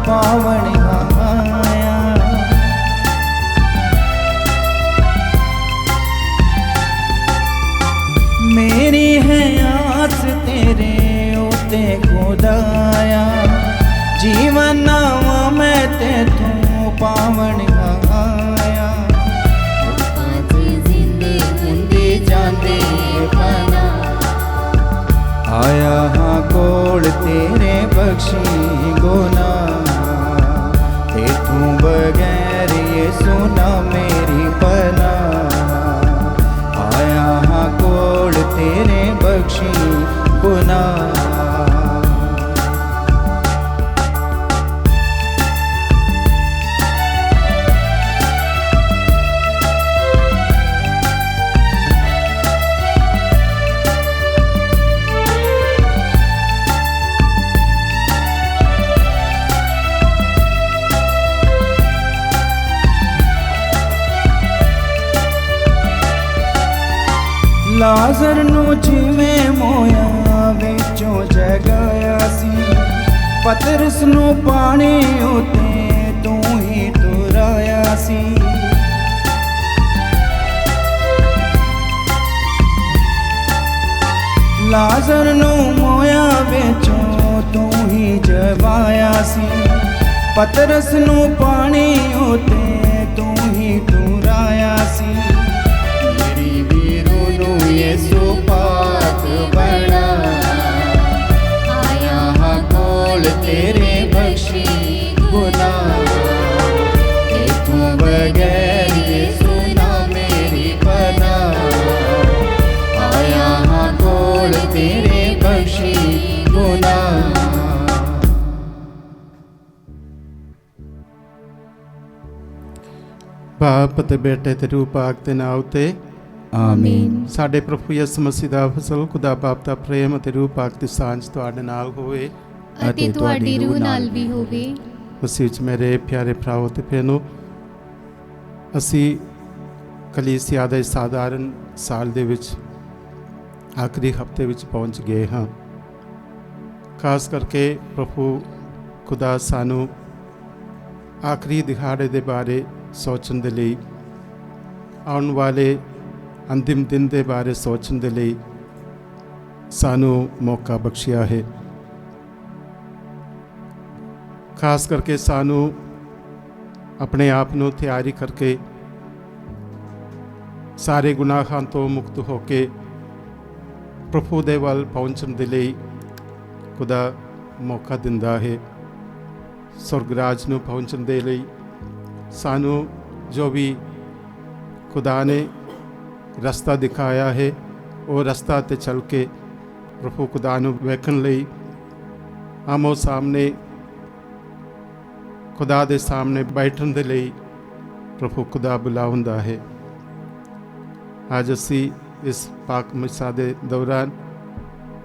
पावन आया। मेरी है आस तेरे उते खुदाया, जीवन नावा मैं तेथों पावन आया। जिंदे जाते पना आया हाँ कोल तेरे बख्शी गुना, तेथों बगैर ये सुना मेरी पना। आया हाँ कोल तेरे बख्शी गुना। लाजर नू जिवें मोया विचों जगाया सी, पतरस नू पानी उते तू ही तुराया सी। लाजर नू मोया विचों तू ही जगाया सी, पतरस नू पानी उते तू ही तुराया सी। यीशु पाक बना आया हाँ कोल तेरे बख्शी गुना, तेथों बगैर यीशु ना मेरी पना। आया हाँ कोल तेरे बख्शी गुना। बाप ते बेटे ते रूह पाक दे नाम ते आमीन। साडे प्रभु यसु मसीह दा फजल, खुदा बाप दा प्रेम अते रूह पाक दी सांझ तुहाडे नाल होवे अते तुहाडी रूह नाल भी होवे। मसीह विच मेरे प्यारे भराओ ते भैणो, असी कलीसिया दे साधारण साल दे विच आखिरी हफ्ते विच पहुंच गए हाँ। खास करके प्रभु खुदा सानू आखिरी दिहाड़े दे बारे सोचण दे लई, आउण वाले अंतिम दिन दे बारे सोचण दे लई सानू मौका बख्शिया है। खास करके सानू अपने आप नू तैयारी करके सारे गुनाहां तो मुक्त होके प्रभु दे वल पहुंचण दे लई खुदा मौका दिंदा है। स्वर्गराज नू पहुंचण दे लई सानू जो भी खुदा ने रास्ता दिखाया है वो रास्ता ते चल के प्रभु खुदा नू वेखण लई आमो सामने खुदा दे सामने बैठण दे लई प्रभु खुदा बुलाउंदा है। आज असी इस पाक मिसा दे दौरान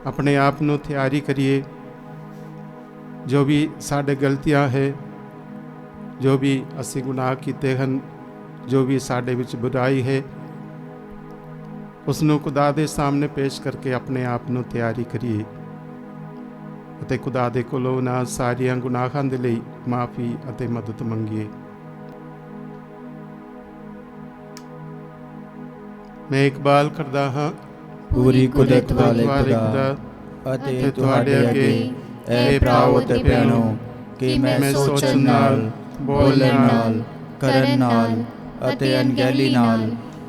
अपने आप नू तैयारी करिए। जो भी साडे गलतियां है, जो भी असी गुनाह कीते हन, जो भी साडे विच बुराई है, उसनू खुदा दे सामने पेश करके अपने आप नू तैयारी करिए अते खुदा दे कोलों ना सारियां गुनाहां दे लई माफ़ी अते मदद मंगिए। मैं इकबाल करदा हाँ, पूरी कुदरत वाले खुदा अते तुहाडे अगे ऐ भराओ ते भैणो कि मैं सोचण नाल, बोलण नाल, करन नाल अते अनगैली नाल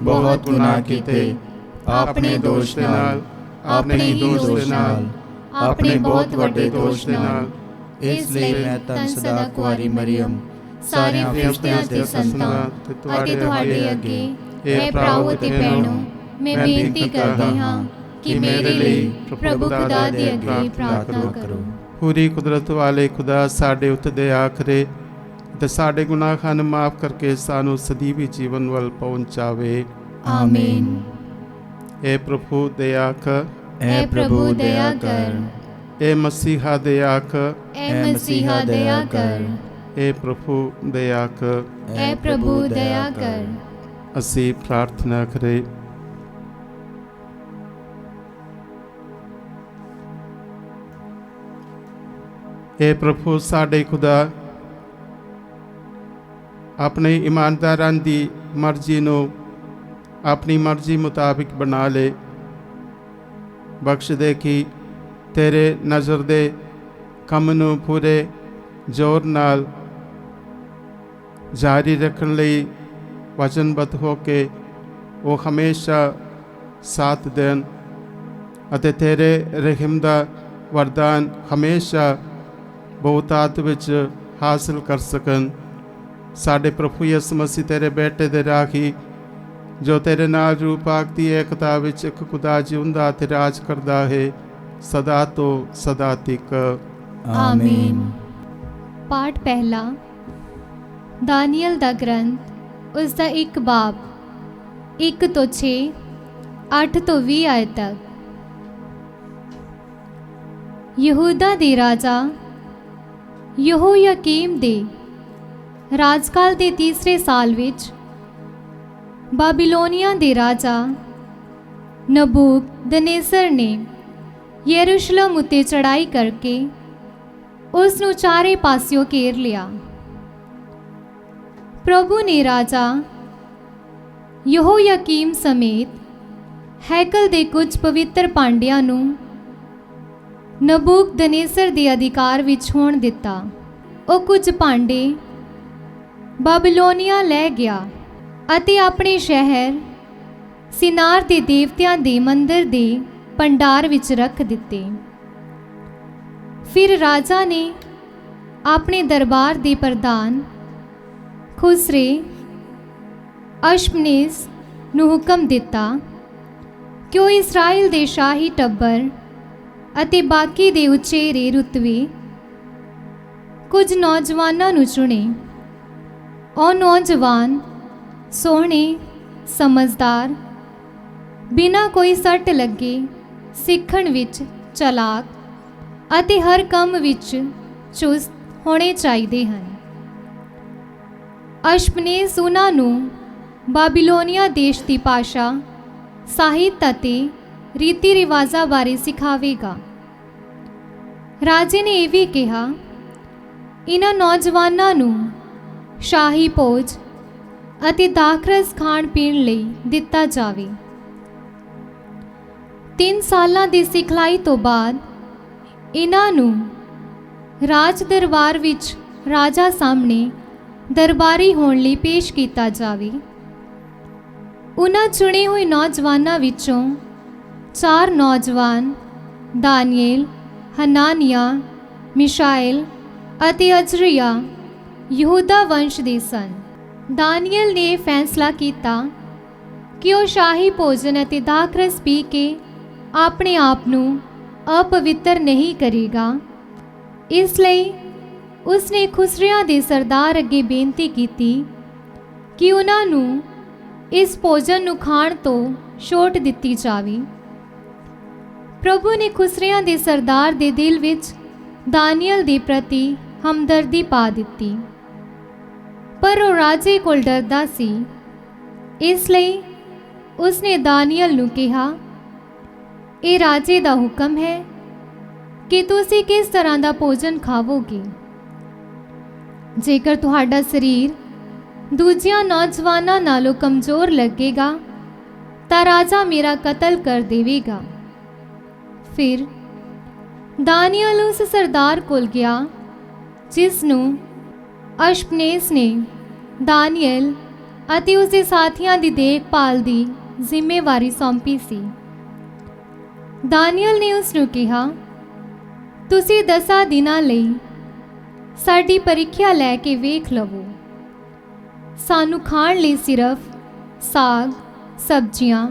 बहुत गुनाह कीते। अपने दोष दे नाल, अपने ही दोष दे नाल, अपने बहुत वड्डे दोष दे नाल। इसलिए मैं तन सदा कुआरी मरियम सारियां फरिश्तियां ते संतां अते तुहाडे अगे ऐ भराओ ते भैणो मैं बेनती करदी हां कि मेरे लिए प्रभु खुदा दे अगे प्रार्थना करो। पूरी कुदरत वाले खुदा साडे उत्ते दे आखरे ते साडे गुनाहां नू माफ़ करके सानू सदीवी जीवन वल पहुंचावे। आमीन। ए प्रभु दया कर, ए प्रभु दया कर, ए मसीहा दया कर, ए मसीहा दया कर, ए प्रभु दया कर, ए प्रभु दया कर। असी प्रार्थना करें। ए प्रभु साडे खुदा, ਆਪਣੇ ਇਮਾਨਦਾਰਾਂ ਦੀ ਮਰਜ਼ੀ ਨੂੰ ਆਪਣੀ ਮਰਜ਼ੀ ਮੁਤਾਬਿਕ ਬਣਾ ਲੇ। ਬਖਸ਼ ਦੇ ਕਿ ਤੇਰੇ ਨਜ਼ਰ ਦੇ ਕੰਮ ਨੂੰ ਪੂਰੇ ਜ਼ੋਰ ਨਾਲ ਜਾਰੀ ਰੱਖਣ ਲਈ ਵਚਨਬੱਧ ਹੋ ਕੇ ਉਹ ਹਮੇਸ਼ਾ ਸਾਥ ਦੇਣ ਅਤੇ ਤੇਰੇ ਰਹਿਮ ਦਾ ਵਰਦਾਨ ਹਮੇਸ਼ਾ ਬਹੁਤਾਤ ਵਿੱਚ ਹਾਸਲ ਕਰ ਸਕਣ। ਸਾਡੇ ਪ੍ਰਭੂ ਯਿਸੂ ਮਸੀਹ ਤੇਰੇ ਬੇਟੇ ਦੇ ਰਾਹੀ ਜੋ ਤੇਰੇ ਨਾਲ ਰੂਪਾਕ ਦੀ ਏਕਤਾ ਵਿੱਚ ਇੱਕ ਖੁਦਾ ਜਿਉਂਦਾ ਤੇ ਰਾਜ ਕਰਦਾ ਹੈ ਸਦਾ ਤੋਂ ਸਦਾ ਤੱਕ। आमीन। पाठ पहला दानियल दा ग्रंथ उसका 1 बाब 1 ਤੋਂ 6 8 ਤੋਂ 20 आयत तक। यहूदा दे राजा यहोयाकीम दे राजकाल दे तीसरे साल विच बाबिलोनिया दे राजा नबूकदनेस्सर ने यरूशलेम उत्ते चढ़ाई करके उस नूं चारे पासियों घेर लिया। प्रभु ने राजा यहोयाकीम समेत हैकल दे कुछ पवित्र भांडियां नूं नबूकदनेस्सर दे अधिकार विच होण दिता। ਉਹ ਕੁਝ ਭਾਂਡੇ ਬਾਬਿਲੋਨੀਆ ਲੈ ਗਿਆ ਅਤੇ ਆਪਣੇ ਸ਼ਹਿਰ ਸਿਨਾਰ ਦੇ ਦੇਵਤਿਆਂ ਦੇ ਮੰਦਰ ਦੇ ਭੰਡਾਰ ਵਿੱਚ ਰੱਖ ਦਿੱਤੇ। ਫਿਰ ਰਾਜਾ ਨੇ ਆਪਣੇ ਦਰਬਾਰ ਦੇ ਪ੍ਰਧਾਨ ਖੁਸਰੇ ਅਸ਼ਪਨੇਸ ਨੂੰ ਹੁਕਮ ਦਿੱਤਾ ਕਿ ਉਹ ਇਸਰਾਇਲ ਦੇ ਸ਼ਾਹੀ ਟੱਬਰ ਅਤੇ ਬਾਕੀ ਦੇ ਉਚੇਰੇ ਰੁਤਬੇ ਕੁਝ ਨੌਜਵਾਨਾਂ ਨੂੰ ਚੁਣੇ। ਉਹ ਨੌਜਵਾਨ ਸੋਹਣੇ ਸਮਝਦਾਰ ਬਿਨਾਂ ਕੋਈ ਸੱਟ ਲੱਗੇ ਸਿੱਖਣ ਵਿੱਚ ਚਲਾਕ ਅਤੇ ਹਰ ਕੰਮ ਵਿੱਚ ਚੁਸਤ ਹੋਣੇ ਚਾਹੀਦੇ ਹਨ। ਅਸ਼ਪਨੇਸ ਉਹਨਾਂ ਨੂੰ ਬਾਬਿਲੋਨੀਆ ਦੇਸ਼ ਦੀ ਭਾਸ਼ਾ ਸਾਹਿਤ ਅਤੇ ਰੀਤੀ ਰਿਵਾਜ਼ਾਂ ਬਾਰੇ ਸਿਖਾਵੇਗਾ। ਰਾਜੇ ਨੇ ਇਹ ਵੀ ਕਿਹਾ ਇਹਨਾਂ ਨੌਜਵਾਨਾਂ ਨੂੰ ਸ਼ਾਹੀ ਭੋਜ ਅਤੇ ਦਾਖਰਸ ਖਾਣ ਪੀਣ ਲਈ ਦਿੱਤਾ ਜਾਵੇ। 3 ਸਾਲਾਂ ਦੀ ਸਿਖਲਾਈ ਤੋਂ ਬਾਅਦ ਇਹਨਾਂ ਨੂੰ ਰਾਜ ਦਰਬਾਰ ਵਿੱਚ ਰਾਜਾ ਸਾਹਮਣੇ ਦਰਬਾਰੀ ਹੋਣ ਲਈ ਪੇਸ਼ ਕੀਤਾ ਜਾਵੇ। ਉਹਨਾਂ ਚੁਣੇ ਹੋਏ ਨੌਜਵਾਨਾਂ ਵਿੱਚੋਂ 4 ਨੌਜਵਾਨ ਦਾਨੀਏਲ, ਹਨਾਨੀਆ, ਮਿਸ਼ਾਇਲ ਅਤੇ ਅਜ਼ਰਿਯਾ ਯਹੂਦਾ ਵੰਸ਼ ਦੇ ਸਨ। ਦਾਨੀਏਲ ਨੇ ਫੈਸਲਾ ਕੀਤਾ ਕਿ ਉਹ ਸ਼ਾਹੀ ਭੋਜਨ ਅਤੇ ਦਾਖਰਸ ਪੀ ਕੇ ਆਪਣੇ ਆਪ ਨੂੰ अपवित्र नहीं करेगा। इसलिए उसने खुसरियां दे सरदार अगे बेनती की कि उन्होंने इस भोजन नूं खाण तो छूट दिती जावे। प्रभु ने खुसरियां दे सरदार दे दिल विच दानियल दे प्रति हमदर्दी पा दिती, पर वह राजे कोल डरदा सी। इसलिए उसने दानियल नूं कहा ਇਹ ਰਾਜੇ ਦਾ ਹੁਕਮ ਹੈ ਕਿ ਤੁਸੀਂ ਕਿਸ ਤਰ੍ਹਾਂ ਦਾ ਭੋਜਨ ਖਾਵੋਗੇ। ਜੇਕਰ ਤੁਹਾਡਾ ਸਰੀਰ ਦੂਜਿਆਂ ਨੌਜਵਾਨਾਂ ਨਾਲੋਂ ਕਮਜ਼ੋਰ ਲੱਗੇਗਾ ਤਾਂ ਰਾਜਾ ਮੇਰਾ ਕਤਲ ਕਰ ਦੇਵੇਗਾ। ਫਿਰ ਦਾਨੀਏਲ ਉਸ ਸਰਦਾਰ ਕੋਲ ਗਿਆ ਜਿਸ ਨੂੰ ਅਸ਼ਪਨੇਸ ਨੇ ਦਾਨੀਏਲ ਅਤੇ ਉਸਦੇ ਸਾਥੀਆਂ ਦੀ ਦੇਖਭਾਲ ਦੀ ਜ਼ਿੰਮੇਵਾਰੀ ਸੌਂਪੀ ਸੀ। ਦਾਨੀਏਲ ਨੇ ਉਸ ਨੂੰ ਕਿਹਾ ਤੁਸੀਂ 10 ਦਿਨਾਂ ਲਈ ਸਾਡੀ ਪ੍ਰੀਖਿਆ ਲੈ ਕੇ ਵੇਖ ਲਵੋ। ਸਾਨੂੰ ਖਾਣ ਲਈ ਸਿਰਫ ਸਾਗ, ਸਬਜ਼ੀਆਂ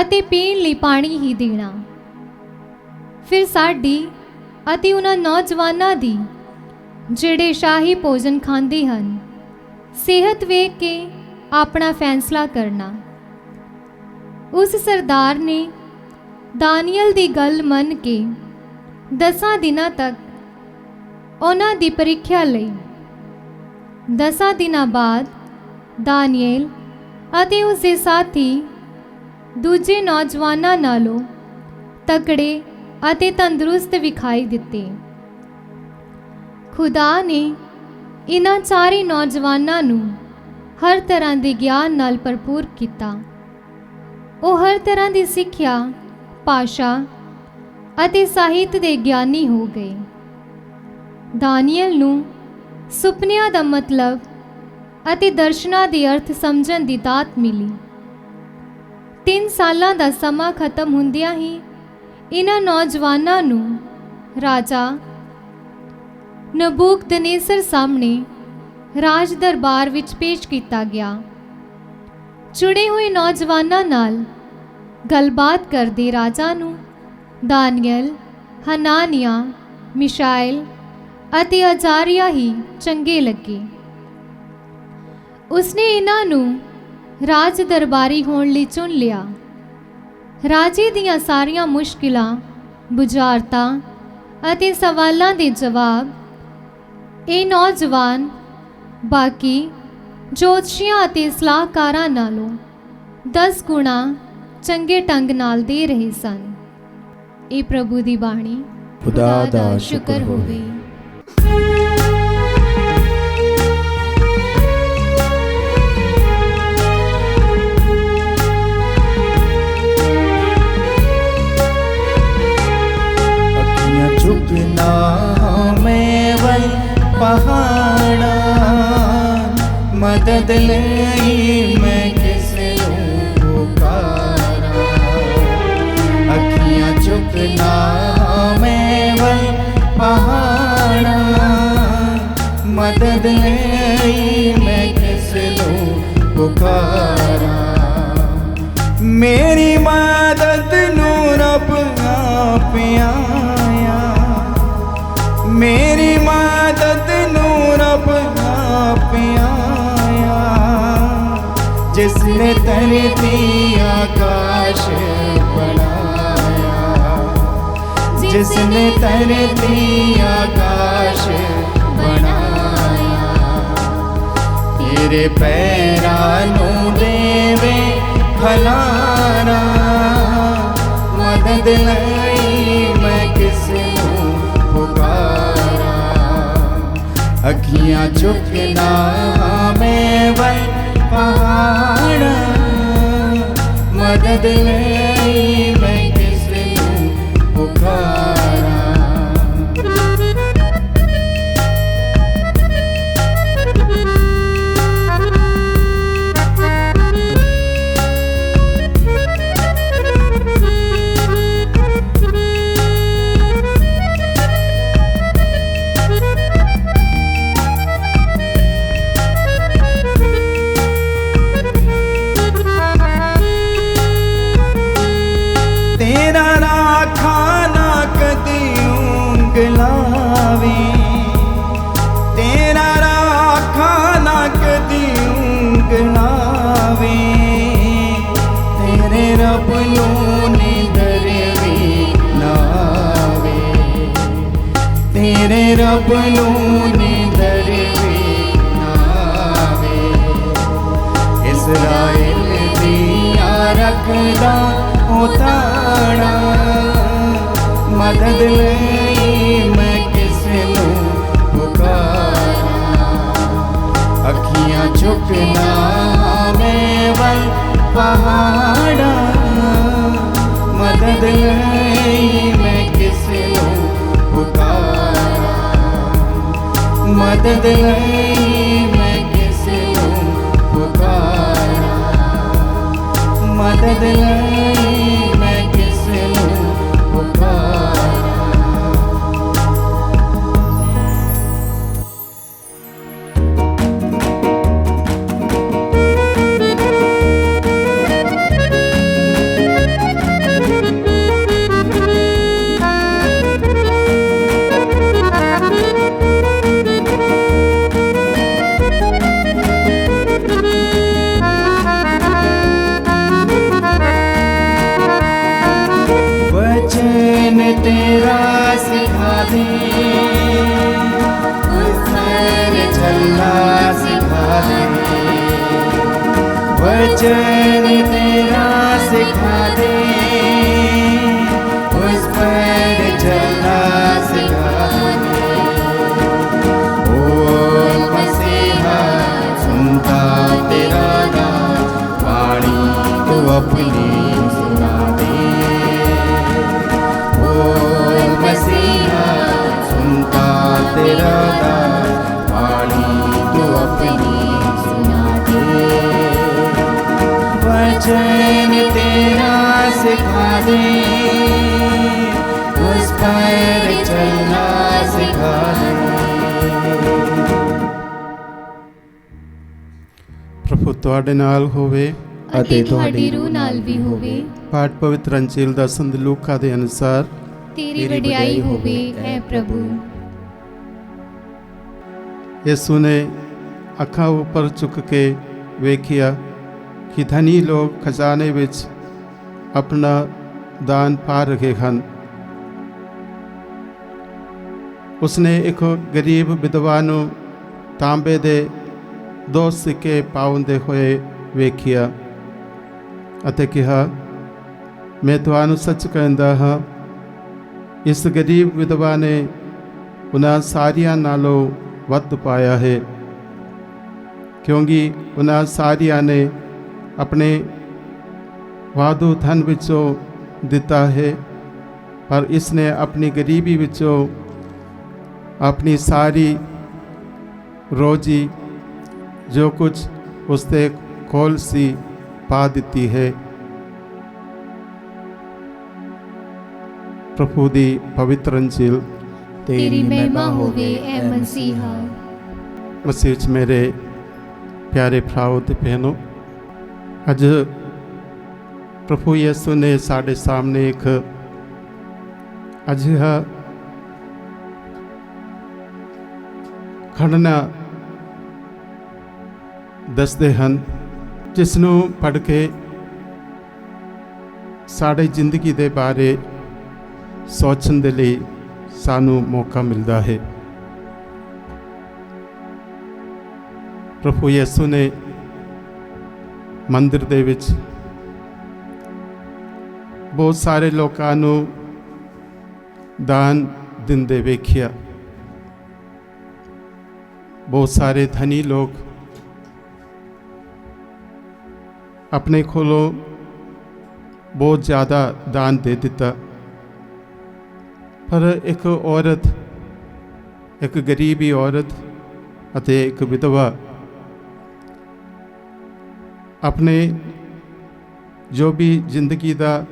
ਅਤੇ ਪੀਣ ਲਈ ਪਾਣੀ ਹੀ ਦੇਣਾ। ਫਿਰ ਸਾਡੀ ਅਤੇ ਉਹਨਾਂ ਨੌਜਵਾਨਾਂ ਦੀ ਜਿਹੜੇ ਸ਼ਾਹੀ ਭੋਜਨ ਖਾਂਦੇ ਹਨ ਸਿਹਤ ਵੇਖ ਕੇ ਆਪਣਾ ਫੈਸਲਾ ਕਰਨਾ। ਉਸ ਸਰਦਾਰ ਨੇ ਦਾਨੀਏਲ ਦੀ ਗੱਲ ਮੰਨ ਕੇ 10 ਦਿਨਾਂ ਤੱਕ ਉਹਨਾਂ ਦੀ ਪ੍ਰੀਖਿਆ ਲਈ। 10 ਦਿਨਾਂ ਬਾਅਦ ਦਾਨੀਏਲ ਅਤੇ ਉਸਦੇ ਸਾਥੀ ਦੂਜੇ ਨੌਜਵਾਨਾਂ ਨਾਲੋਂ ਤਕੜੇ ਅਤੇ ਤੰਦਰੁਸਤ ਵਿਖਾਈ ਦਿੱਤੇ। ਖੁਦਾ ਨੇ इन्हां चारे नौजवानां नूं हर तरह के ज्ञान नाल भरपूर किया। वो हर तरह की सिक्ख्या, भाषा अते साहित्य के ज्ञानी हो गए। दानियल नूं सुपनिया का मतलब अते दर्शनां के अर्थ समझण की दात मिली। 3 सालां का समा खत्म हुंदियां ही इन्हां नौजवानां नूं राजा नबूकदनेस्सर सामने राज दरबार विच पेश किया गया। चुने हुए नौजवानां नाल गलबात करदे राजा नूं दानियल, हनानिया, मिशाएल अते अजारिया ही चंगे लगे। उसने इन्हां नूं राज दरबारी होण लई चुन लिया। राजे दियां सारियां मुश्किलां, बुझारतां अते सवालां दे जवाब ये नौजवान बाकी जोतशियां अते सलाहकारां नालों 10 गुणा चंगे ढंग नाल दे रहे सन। ये प्रभु दी बाणी। खुदा दा शुक्र होवे। अखियां झुकना मैं वल पहाड़ा, मदद लई मैं किस नूं पुकारा। अखियां झुकना मैं वल पहाड़ा, मदद लई मैं किस नूं पुकारा। मेरी मदद नूं रब आप आया, मेरी मदद नूं रब आप आया। जिसने धरती आकाश बनाया, जिसने धरती आकाश बनाया। तेरे पैरां नूं देवे खलारा, मदद लई मैं किस नूं पुकारा। अखियां झुकना मैं वल पहाड़ा, मदद लई मैं किस नूं पुकारा। तेरा राखा ना कदी ऊंगलावे, तेरा राखा ना कदी ऊंगलावे। तेरे रब नूं नींदर भी नावे, तेरे रब नूं नींदर भी नावे। इस्राएल दिया रखदा उताड़ा, मदद लई मैं किस नूं पुकारा। अखियां झुकना मैं वल पहाड़ा, मदद लई मैं किस नूं पुकारा। मदद लई मैं किस नूं पुकारा। मदद लई मैं किस नूं पुकारा। वचन तेरा सिखा दे, उस पर चलना सिखा दे। वचन तेरा सिखा दे, उस पर चलना सिखा दे। ओ सिखा दे, उस पर चलना सिखा दे। प्रभु तुहाडे नाल होवे ਅਤੇ ਤੁਹਾਡੀ ਰੂਹ ਨਾਲ ਵੀ ਹੋਵੇ। ਪਾਠ ਪਵਿੱਤਰ ਅੰਜੀਲ ਦਾ ਸੰਤ ਲੂਕਾ ਦੇ ਅਨੁਸਾਰ। ਤੇਰੀ ਵਡਿਆਈ ਹੋਵੇ ਐ ਪ੍ਰਭੂ। ਯਿਸੂ ਨੇ ਅੱਖਾਂ ਉੱਪਰ ਚੁੱਕ ਕੇ ਵੇਖਿਆ ਕਿ ਧਨੀ ਲੋਕ ਖਜ਼ਾਨੇ ਵਿੱਚ ਆਪਣਾ ਦਾਨ ਪਾ ਰਹੇ ਹਨ। ਉਸਨੇ ਇੱਕ ਗਰੀਬ ਵਿਧਵਾ ਨੂੰ ਤਾਂਬੇ ਦੇ 2 ਸਿੱਕੇ ਪਾਉਂਦੇ ਹੋਏ ਵੇਖਿਆ ਅਤੇ ਕਿਹਾ, ਮੈਂ ਤੁਹਾਨੂੰ ਸੱਚ ਕਹਿੰਦਾ ਹਾਂ, ਇਸ ਗਰੀਬ ਵਿਧਵਾ ਨੇ ਉਹਨਾਂ ਸਾਰਿਆਂ ਨਾਲੋਂ ਵੱਧ ਪਾਇਆ ਹੈ, ਕਿਉਂਕਿ ਉਹਨਾਂ ਸਾਰਿਆਂ ਨੇ ਆਪਣੇ ਵਾਧੂ ਧਨ ਵਿੱਚੋਂ ਦਿੱਤਾ ਹੈ, ਪਰ ਇਸ ਨੇ ਆਪਣੀ ਗਰੀਬੀ ਵਿੱਚੋਂ ਆਪਣੀ ਸਾਰੀ ਰੋਜੀ ਜੋ ਕੁਝ ਉਸਦੇ ਕੋਲ ਸੀ ਪਾ ਦਿੱਤੀ ਹੈ। ਪ੍ਰਭੂ ਦੀ ਪਵਿੱਤਰ ਅੰਜੀਲ। ਤੇਰੀ ਮਹਿਮਾ ਹੋਵੇ ਐ ਮਸੀਹਾ। ਮਸੀਹ ਵਿੱਚ ਮੇਰੇ ਪਿਆਰੇ ਭਰਾਓ ਤੇ ਭੈਣੋ, ਅੱਜ ਪ੍ਰਭੂ ਯਿਸੂ ਨੇ ਸਾਡੇ ਸਾਹਮਣੇ ਇੱਕ ਅਜਿਹਾ ਘਟਨਾ ਦੱਸਦੇ ਹਨ ਜਿਸ ਨੂੰ ਪੜ੍ਹ ਕੇ ਸਾਡੀ ਜ਼ਿੰਦਗੀ ਦੇ ਬਾਰੇ ਸੋਚਣ ਦੇ ਲਈ ਸਾਨੂੰ ਮੌਕਾ ਮਿਲਦਾ ਹੈ। ਪ੍ਰਭੂ ਯਿਸੂ ਨੇ ਮੰਦਿਰ ਦੇ ਵਿੱਚ ਬਹੁਤ ਸਾਰੇ ਲੋਕਾਂ ਨੂੰ ਦਾਨ ਦਿੰਦੇ ਵੇਖਿਆ। ਬਹੁਤ ਸਾਰੇ ਧਨੀ ਲੋਕ ਆਪਣੇ ਕੋਲੋਂ ਬਹੁਤ ਜ਼ਿਆਦਾ ਦਾਨ ਦੇ ਦਿੱਤਾ, ਪਰ ਇੱਕ ਔਰਤ, ਇੱਕ ਗਰੀਬੀ ਔਰਤ ਅਤੇ ਇੱਕ ਵਿਧਵਾ ਆਪਣੇ ਜੋ ਵੀ ਜ਼ਿੰਦਗੀ ਦਾ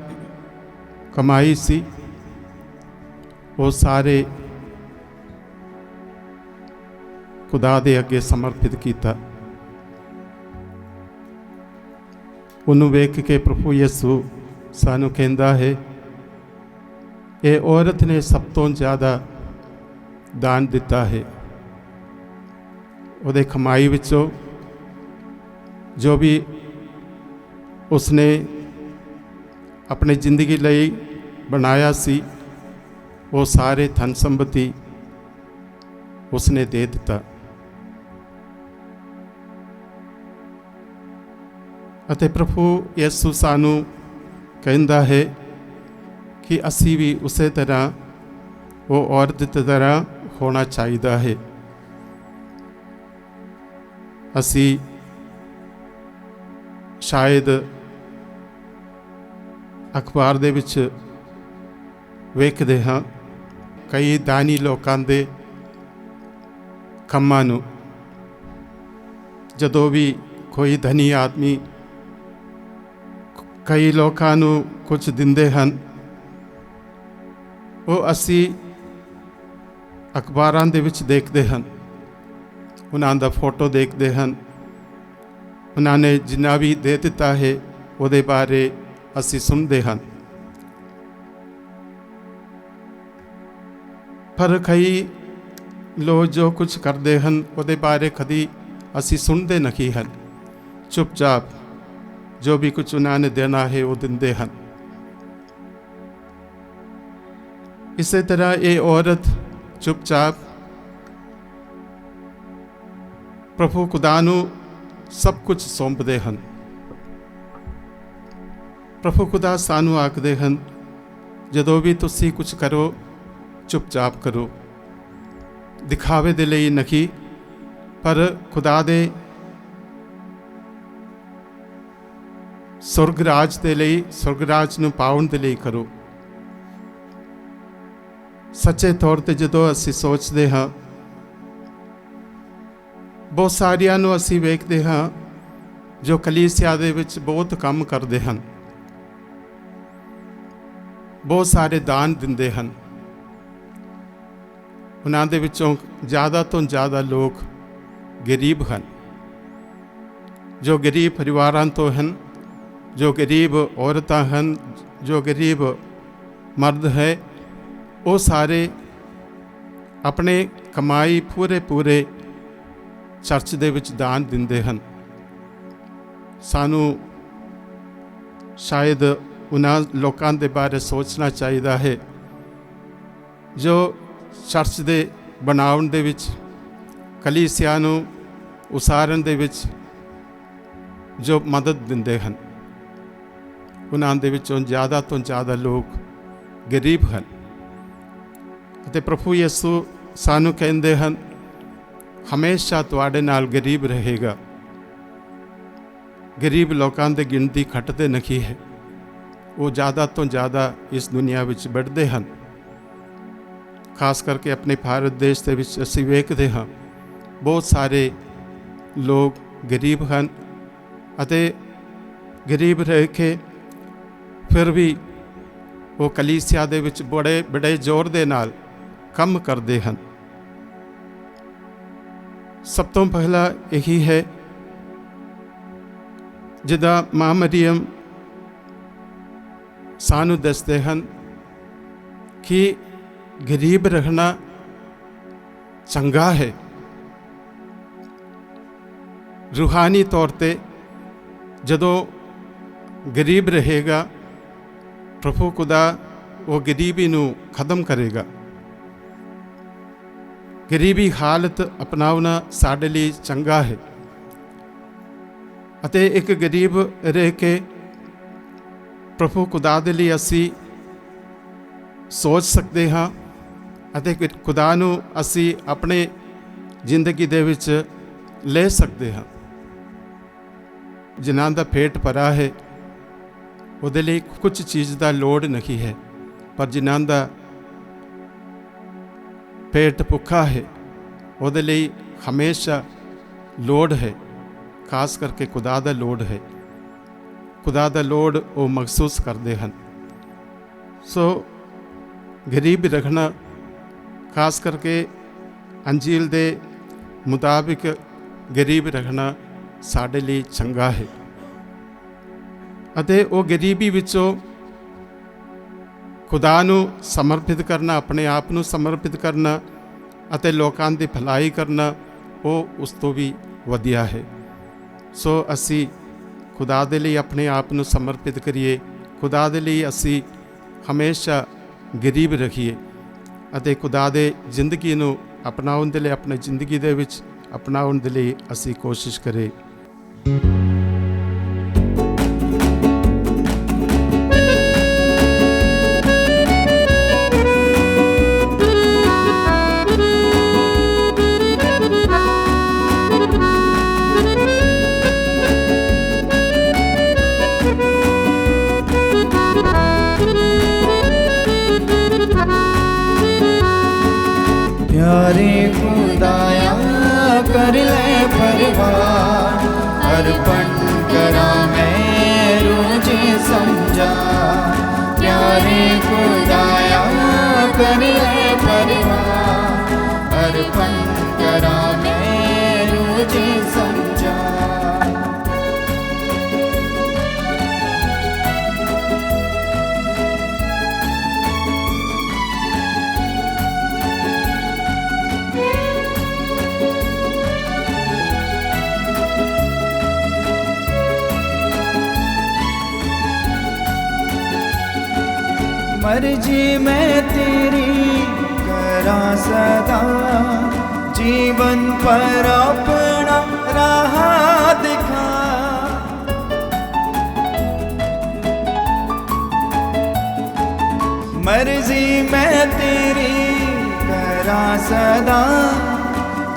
ਕਮਾਈ ਸੀ ਉਹ ਸਾਰੇ ਖੁਦਾ ਦੇ ਅੱਗੇ ਸਮਰਪਿਤ ਕੀਤਾ। ਉਹਨੂੰ ਵੇਖ ਕੇ ਪ੍ਰਭੂ ਯਿਸੂ ਸਾਨੂੰ ਕਹਿੰਦਾ ਹੈ, ਇਹ ਔਰਤ ਨੇ ਸਭ ਤੋਂ ਜ਼ਿਆਦਾ ਦਾਨ ਦਿੱਤਾ ਹੈ। ਉਹਦੇ ਕਮਾਈ ਵਿੱਚੋਂ ਜੋ ਵੀ ਉਸਨੇ ਆਪਣੀ ਜ਼ਿੰਦਗੀ ਲਈ ਬਣਾਇਆ ਸੀ ਉਹ ਸਾਰੇ ਧਨ ਸੰਪਤੀ ਉਸਨੇ ਦੇ ਦਿੱਤਾ। ਅਤੇ ਪ੍ਰਭੂ ਯਿਸੂ ਸਾਨੂੰ ਕਹਿੰਦਾ ਹੈ ਕਿ ਅਸੀਂ ਵੀ ਉਸੇ ਤਰ੍ਹਾਂ ਉਹ ਔਰਤ ਦੀ ਤਰ੍ਹਾਂ ਹੋਣਾ ਚਾਹੀਦਾ ਹੈ। ਅਸੀਂ ਸ਼ਾਇਦ ਅਖਬਾਰ ਦੇ ਵਿੱਚ ਵੇਖਦੇ ਹਾਂ ਕਈ ਦਾਨੀ ਲੋਕਾਂ ਦੇ ਕੰਮਾਂ ਨੂੰ। ਜਦੋਂ ਵੀ ਕੋਈ ਧਨੀ ਆਦਮੀ ਕਈ ਲੋਕਾਂ ਨੂੰ ਕੁਝ ਦਿੰਦੇ ਹਨ, ਉਹ ਅਸੀਂ ਅਖਬਾਰਾਂ ਦੇ ਵਿੱਚ ਦੇਖਦੇ ਹਨ, ਉਹਨਾਂ ਦਾ ਫੋਟੋ ਦੇਖਦੇ ਹਨ, ਉਹਨਾਂ ਨੇ ਜਿੰਨਾ ਵੀ ਦੇ ਦਿੱਤਾ ਹੈ ਉਹਦੇ ਬਾਰੇ ਅਸੀਂ ਸੁਣਦੇ ਹਨ। ਪਰ ਕਈ ਲੋਕ ਜੋ ਕੁਝ ਕਰਦੇ ਹਨ ਉਹਦੇ ਬਾਰੇ ਕਦੀ ਅਸੀਂ ਸੁਣਦੇ ਨਹੀਂ ਹਨ। ਚੁੱਪਚਾਪ ਜੋ ਵੀ ਕੁਝ ਉਹਨਾਂ ਨੇ ਦੇਣਾ ਹੈ ਉਹ ਦਿੰਦੇ ਹਨ। ਇਸੇ ਤਰ੍ਹਾਂ ਇਹ ਔਰਤ ਚੁੱਪਚਾਪ ਪ੍ਰਭੂ ਖੁਦਾ ਨੂੰ ਸਭ ਕੁਝ ਸੌਂਪਦੇ ਹਨ। ਪ੍ਰਭੂ ਖੁਦਾ ਸਾਨੂੰ ਆਖਦੇ ਹਨ, ਜਦੋਂ ਵੀ ਤੁਸੀਂ ਕੁਝ ਕਰੋ ਚੁੱਪਚਾਪ ਕਰੋ, ਦਿਖਾਵੇ ਦੇ ਲਈ ਨਹੀਂ, ਪਰ ਖੁਦਾ ਦੇ ਸੁਰਗ ਰਾਜ ਦੇ ਲਈ, ਸੁਰਗ ਰਾਜ ਨੂੰ ਪਾਉਣ ਦੇ ਲਈ ਕਰੋ। ਸੱਚੇ ਤੌਰ ਤੇ ਜਦੋਂ ਅਸੀਂ ਸੋਚਦੇ ਹਾਂ, ਬਹੁਤ ਸਾਰਿਆਂ ਨੂੰ ਅਸੀਂ ਵੇਖਦੇ ਹਾਂ ਜੋ ਕਲੀਸਿਆ ਦੇ ਵਿੱਚ ਬਹੁਤ ਕੰਮ ਕਰਦੇ ਹਨ, ਬਹੁਤ ਸਾਰੇ ਦਾਨ ਦਿੰਦੇ ਹਨ। ਉਹਨਾਂ ਦੇ ਵਿੱਚੋਂ ਜ਼ਿਆਦਾ ਤੋਂ ਜ਼ਿਆਦਾ ਲੋਕ ਗਰੀਬ ਹਨ, ਜੋ ਗਰੀਬ ਪਰਿਵਾਰਾਂ ਤੋਂ ਹਨ, ਜੋ ਗਰੀਬ ਔਰਤਾਂ ਹਨ, ਜੋ ਗਰੀਬ ਮਰਦ ਹੈ, ਉਹ ਸਾਰੇ ਆਪਣੇ ਕਮਾਈ ਪੂਰੇ ਚਰਚ ਦੇ ਵਿੱਚ ਦਾਨ ਦਿੰਦੇ ਹਨ। ਸਾਨੂੰ ਸ਼ਾਇਦ ਉਹਨਾਂ ਲੋਕਾਂ ਦੇ ਬਾਰੇ ਸੋਚਣਾ ਚਾਹੀਦਾ ਹੈ ਜੋ ਚਰਚ ਦੇ ਬਣਾਉਣ ਦੇ ਵਿੱਚ, ਕਲੀਸਿਆ ਨੂੰ ਉਸਾਰਨ ਦੇ ਵਿੱਚ ਜੋ ਮਦਦ ਦਿੰਦੇ ਹਨ, ਉਹਨਾਂ ਦੇ ਵਿੱਚੋਂ ਜ਼ਿਆਦਾ ਤੋਂ ਜ਼ਿਆਦਾ ਲੋਕ ਗਰੀਬ ਹਨ। ਅਤੇ ਪ੍ਰਭੂ ਯਿਸੂ ਸਾਨੂੰ ਕਹਿੰਦੇ ਹਨ, ਹਮੇਸ਼ਾ ਤੁਹਾਡੇ ਨਾਲ ਗਰੀਬ ਰਹੇਗਾ। ਗਰੀਬ ਲੋਕਾਂ ਦੀ ਗਿਣਤੀ ਘਟਦੇ ਨਹੀਂ ਹੈ, ਉਹ ਜ਼ਿਆਦਾ ਤੋਂ ਜ਼ਿਆਦਾ ਇਸ ਦੁਨੀਆ ਵਿੱਚ ਵੱਧਦੇ ਹਨ। ਖਾਸ ਕਰਕੇ ਆਪਣੇ ਭਾਰਤ ਦੇਸ਼ ਦੇ ਵਿੱਚ ਅਸੀਂ ਵੇਖਦੇ ਹਾਂ ਬਹੁਤ ਸਾਰੇ ਲੋਕ ਗਰੀਬ ਹਨ ਅਤੇ ਗਰੀਬ ਰਹਿ ਕੇ ਫਿਰ ਵੀ ਉਹ ਕਲੀਸਿਆ ਦੇ ਵਿੱਚ ਬੜੇ ਜ਼ੋਰ ਦੇ ਨਾਲ ਕੰਮ ਕਰਦੇ ਹਨ। ਸਭ ਤੋਂ ਪਹਿਲਾ ਇਹੀ ਹੈ, ਜਿੱਦਾਂ ਮਾਂ ਮਰੀਅਮ ਸਾਨੂੰ ਦੱਸਦੇ ਹਨ ਕਿ ਗਰੀਬ ਰਹਿਣਾ ਚੰਗਾ ਹੈ। ਰੂਹਾਨੀ ਤੌਰ ਤੇ ਜਦੋਂ ਗਰੀਬ ਰਹੇਗਾ, ਪ੍ਰਭੂ ਖੁਦਾ ਉਹ ਗਰੀਬੀ ਨੂੰ ਖਤਮ ਕਰੇਗਾ। ਗਰੀਬੀ ਹਾਲਤ ਅਪਣਾਉਣਾ ਸਾਡੇ ਲਈ ਚੰਗਾ ਹੈ ਅਤੇ ਇੱਕ ਗਰੀਬ ਰਹਿ ਕੇ ਪ੍ਰਭੂ ਖੁਦਾ ਦੇ ਲਈ ਅਸੀਂ ਸੋਚ ਸਕਦੇ ਹਾਂ ਅਤੇ ਖੁਦਾ ਨੂੰ ਅਸੀਂ ਆਪਣੇ ਜ਼ਿੰਦਗੀ ਦੇ ਵਿੱਚ ਲੈ ਸਕਦੇ ਹਾਂ। ਜਿਨ੍ਹਾਂ ਦਾ ਪੇਟ ਭਰਾ ਹੈ ਉਹਦੇ ਲਈ ਕੁਝ ਚੀਜ਼ ਦਾ ਲੋੜ ਨਹੀਂ ਹੈ, ਪਰ ਜਿਨ੍ਹਾਂ ਦਾ ਪੇਟ ਭੁੱਖਾ ਹੈ ਉਹਦੇ ਲਈ ਹਮੇਸ਼ਾ ਲੋੜ ਹੈ, ਖਾਸ ਕਰਕੇ ਖੁਦਾ ਦਾ ਲੋੜ ਹੈ। ਖੁਦਾ ਦਾ ਲੋੜ ਉਹ ਮਹਿਸੂਸ ਕਰਦੇ ਹਨ। ਸੋ ਗਰੀਬ ਰਹਿਣਾ, ਖਾਸ ਕਰਕੇ ਅੰਜੀਲ ਦੇ ਮੁਤਾਬਿਕ ਗਰੀਬ ਰਹਿਣਾ ਸਾਡੇ ਲਈ ਚੰਗਾ ਹੈ ਅਤੇ ਉਹ ਗਰੀਬੀ ਵਿੱਚੋਂ ਖੁਦਾ ਨੂੰ ਸਮਰਪਿਤ ਕਰਨਾ, ਆਪਣੇ ਆਪ ਨੂੰ ਸਮਰਪਿਤ ਕਰਨਾ ਅਤੇ ਲੋਕਾਂ ਦੀ ਭਲਾਈ ਕਰਨਾ, ਉਹ ਉਸ ਤੋਂ ਵੀ ਵਧੀਆ ਹੈ। ਸੋ ਅਸੀਂ ਖੁਦਾ ਦੇ ਲਈ ਆਪਣੇ ਆਪ ਨੂੰ ਸਮਰਪਿਤ ਕਰੀਏ, ਖੁਦਾ ਦੇ ਲਈ ਅਸੀਂ ਹਮੇਸ਼ਾ ਗਰੀਬ ਰੱਖੀਏ ਅਤੇ ਖੁਦਾ ਦੇ ਜ਼ਿੰਦਗੀ ਨੂੰ ਅਪਣਾਉਣ ਦੇ ਲਈ, ਆਪਣੀ ਜ਼ਿੰਦਗੀ ਦੇ ਵਿੱਚ ਅਪਣਾਉਣ ਦੇ ਲਈ ਅਸੀਂ ਕੋਸ਼ਿਸ਼ ਕਰੇ। प्यारे खुदाया कर ले परवार, अर्पण करा मैं रोज समझा। प्यारे खुदाया कर ले परवार, अर्पण करा मैं रोज समझा। मर्जी मैं तेरी करा सदा, जीवन पर अपना राह दिखा। मर्जी मैं तेरी करा सदा,